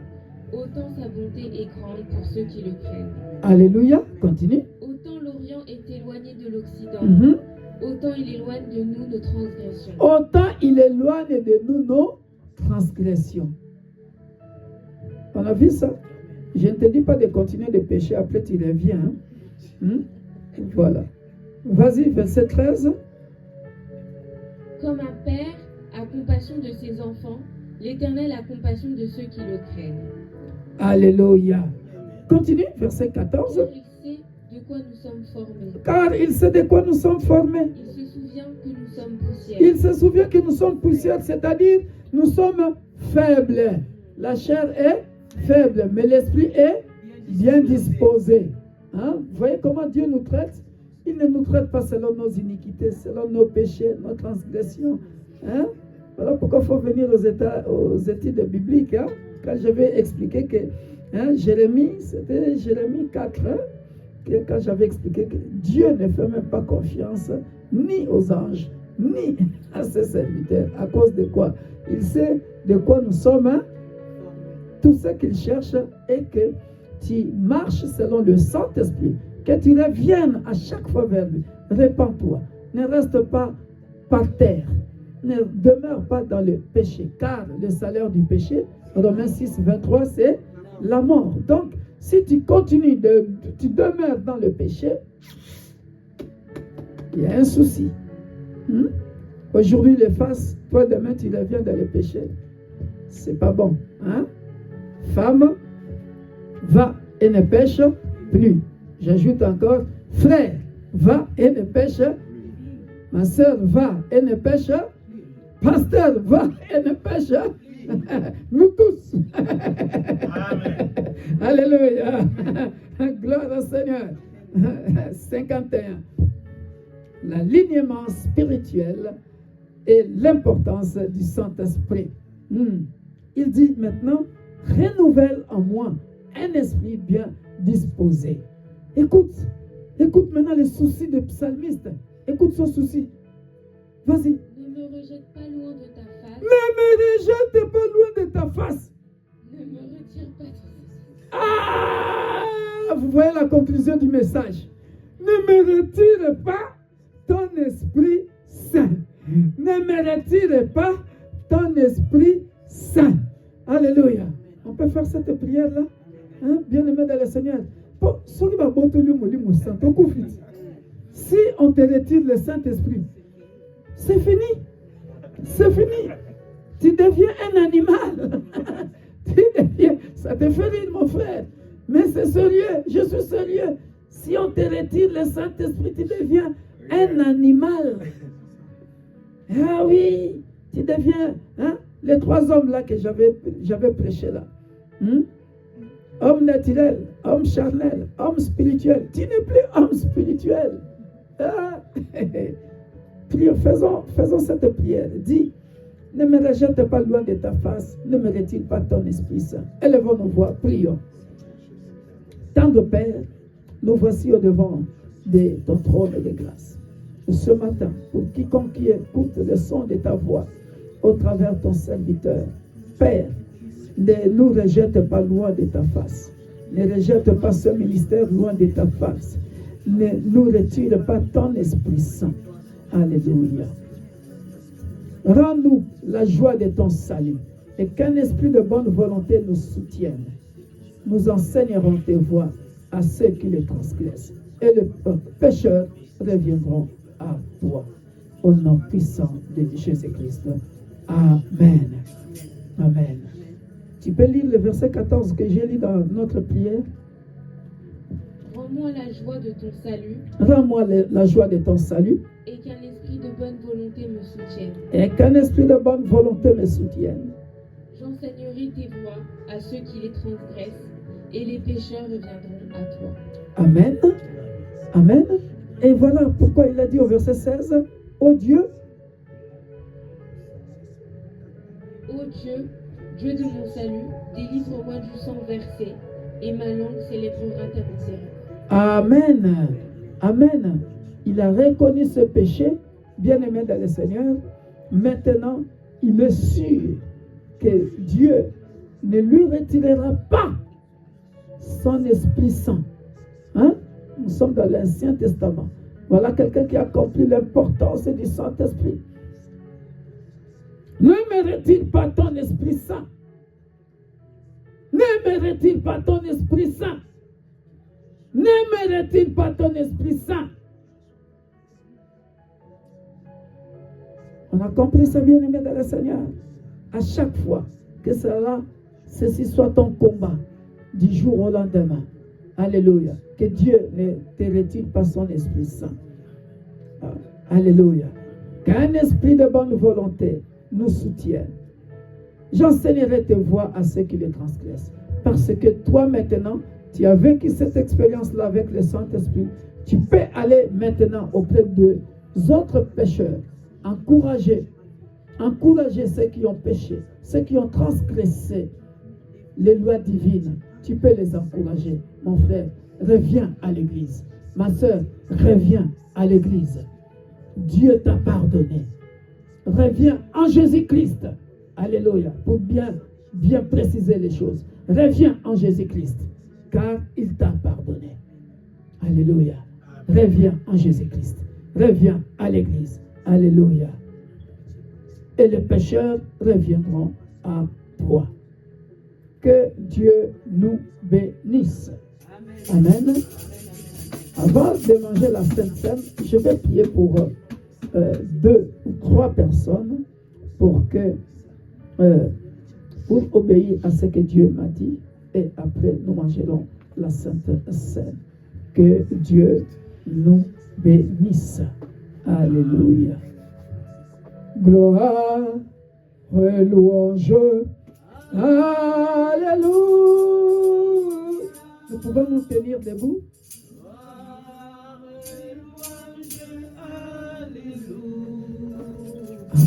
S2: autant sa bonté est grande pour ceux qui le craignent.
S1: Alléluia. Continue.
S2: Autant l'Orient est éloigné de l'Occident,
S1: Mhm.
S2: autant il éloigne de nous nos transgressions.
S1: Autant il éloigne de nous nos transgressions. On a vu ça? Je ne te dis pas de continuer de pécher, après tu reviens. Hein? Voilà. Vas-y, verset 13.
S2: Comme un père a compassion de ses enfants, l'Éternel a compassion de ceux qui le craignent.
S1: Alléluia. Continue, verset 14.
S2: Car il sait de quoi quoi nous sommes formés.
S1: Car il sait de quoi nous sommes formés.
S2: Il se souvient que nous sommes poussière.
S1: Il se souvient que nous sommes poussière, c'est-à-dire nous sommes faibles. La chair est faible, mais l'esprit est bien disposé. Hein? Vous voyez comment Dieu nous traite? Il ne nous traite pas selon nos iniquités, selon nos péchés, nos transgressions. Hein? Voilà pourquoi il faut venir aux études bibliques. Hein? Quand je vais expliquer que Jérémie, c'était Jérémie 4, hein? Quand j'avais expliqué que Dieu ne fait même pas confiance ni aux anges, ni à ses serviteurs. À cause de quoi? Il sait de quoi nous sommes. Hein? Tout ce qu'il cherche est que tu marches selon le Saint-Esprit, que tu reviennes à chaque fois vers lui. Répands-toi. Ne reste pas par terre. Ne demeure pas dans le péché, car le salaire du péché, Romains 6, 23, c'est la mort. Donc, si tu continues, tu demeures dans le péché, il y a un souci. Aujourd'hui, les faces, toi demain, tu reviens dans le péché. C'est pas bon. Hein? Femme, va et ne pêche plus. J'ajoute encore, frère, va et ne pêche. Ma soeur, va et ne pêche. Pasteur, va et ne pêche. Nous tous. Amen. Alléluia. Gloire au Seigneur. 51. L'alignement spirituel et l'importance du Saint-Esprit. Il dit maintenant, renouvelle en moi un esprit bien disposé. Écoute maintenant les soucis du psalmiste. Écoute son souci. Vas-y.
S2: Ne me rejette pas loin de ta face.
S1: Ne me rejette pas loin de ta face.
S2: Ne me retire pas ton...
S1: Ah, vous voyez la conclusion du message. Ne me retire pas ton Esprit Saint. Ne me retire pas ton Esprit Saint. Alléluia. On peut faire cette prière-là, hein? Bien-aimé dans le Seigneur. Si on te retire le Saint-Esprit, c'est fini. C'est fini. Tu deviens un animal. Ça te fait rire, mon frère. Mais c'est sérieux. Je suis sérieux. Si on te retire le Saint-Esprit, tu deviens un animal. Ah oui. Tu deviens, hein? Les 3 hommes là que j'avais prêché là. Homme naturel, homme charnel, homme spirituel. Tu n'es plus homme spirituel. Ah. Faisons cette prière. Dis, ne me rejette pas loin de ta face, ne me retire pas ton Esprit Saint. Élevons nos voix, prions. Tendre Père, nous voici au devant de ton trône de grâce. Ce matin, pour quiconque qui écoute le son de ta voix, au travers ton serviteur, Père, ne nous rejette pas loin de ta face. Ne rejette pas ce ministère loin de ta face. Ne nous retire pas ton Esprit Saint. Alléluia. Rends-nous la joie de ton salut et qu'un esprit de bonne volonté nous soutienne. Nous enseignerons tes voies à ceux qui les transgressent et les pécheurs reviendront à toi. Au nom puissant de Jésus-Christ. Amen. Amen. Tu peux lire le verset 14 que j'ai lu dans notre prière.
S2: Rends-moi la joie de ton salut.
S1: Rends-moi la joie de ton salut.
S2: Et qu'un esprit de bonne volonté me soutienne.
S1: Et qu'un esprit de bonne volonté me soutienne.
S2: J'enseignerai tes voies à ceux qui les transgressent, et les pécheurs reviendront à toi.
S1: Amen. Amen. Et voilà pourquoi il a dit au verset 16, ô Dieu.
S2: Ô Dieu, Dieu de mon salut, délivre-moi du sang versé, et ma langue célébrera ta miséricorde.
S1: Amen. Amen. Il a reconnu ce péché, bien-aimé dans le Seigneur. Maintenant, il est sûr que Dieu ne lui retirera pas son Esprit Saint. Hein? Nous sommes dans l'Ancien Testament. Voilà quelqu'un qui a compris l'importance du Saint-Esprit. Ne me retire pas ton Esprit Saint. Ne me retire pas ton Esprit Saint. Ne me retire pas ton Esprit Saint. On a compris ça, bien-aimé dans le Seigneur. À chaque fois que ceci soit ton combat du jour au lendemain. Alléluia. que Dieu ne te retire pas son Esprit Saint. Alléluia. Qu'un esprit de bonne volonté nous soutienne. J'enseignerai tes voies à ceux qui les transgressent. Parce que toi maintenant, tu as vécu cette expérience-là avec le Saint-Esprit. Tu peux aller maintenant auprès des autres pécheurs. Encourager ceux qui ont péché, ceux qui ont transgressé les lois divines. Tu peux les encourager. Mon frère, reviens à l'église. Ma soeur, reviens à l'église. Dieu t'a pardonné. Reviens en Jésus-Christ. Alléluia. Pour bien préciser les choses. Reviens en Jésus-Christ. Car il t'a pardonné. Alléluia. Reviens en Jésus-Christ. Reviens à l'église. Alléluia. Et les pécheurs reviendront à toi. Que Dieu nous bénisse. Amen. Avant de manger la Sainte Seine, je vais prier pour 2 ou 3 personnes pour obéir à ce que Dieu m'a dit. Et après, nous mangerons la Sainte Seine. Que Dieu nous bénisse. Alléluia. Gloire, louange. Alléluia. Nous pouvons nous tenir debout.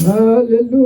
S1: Alléluia.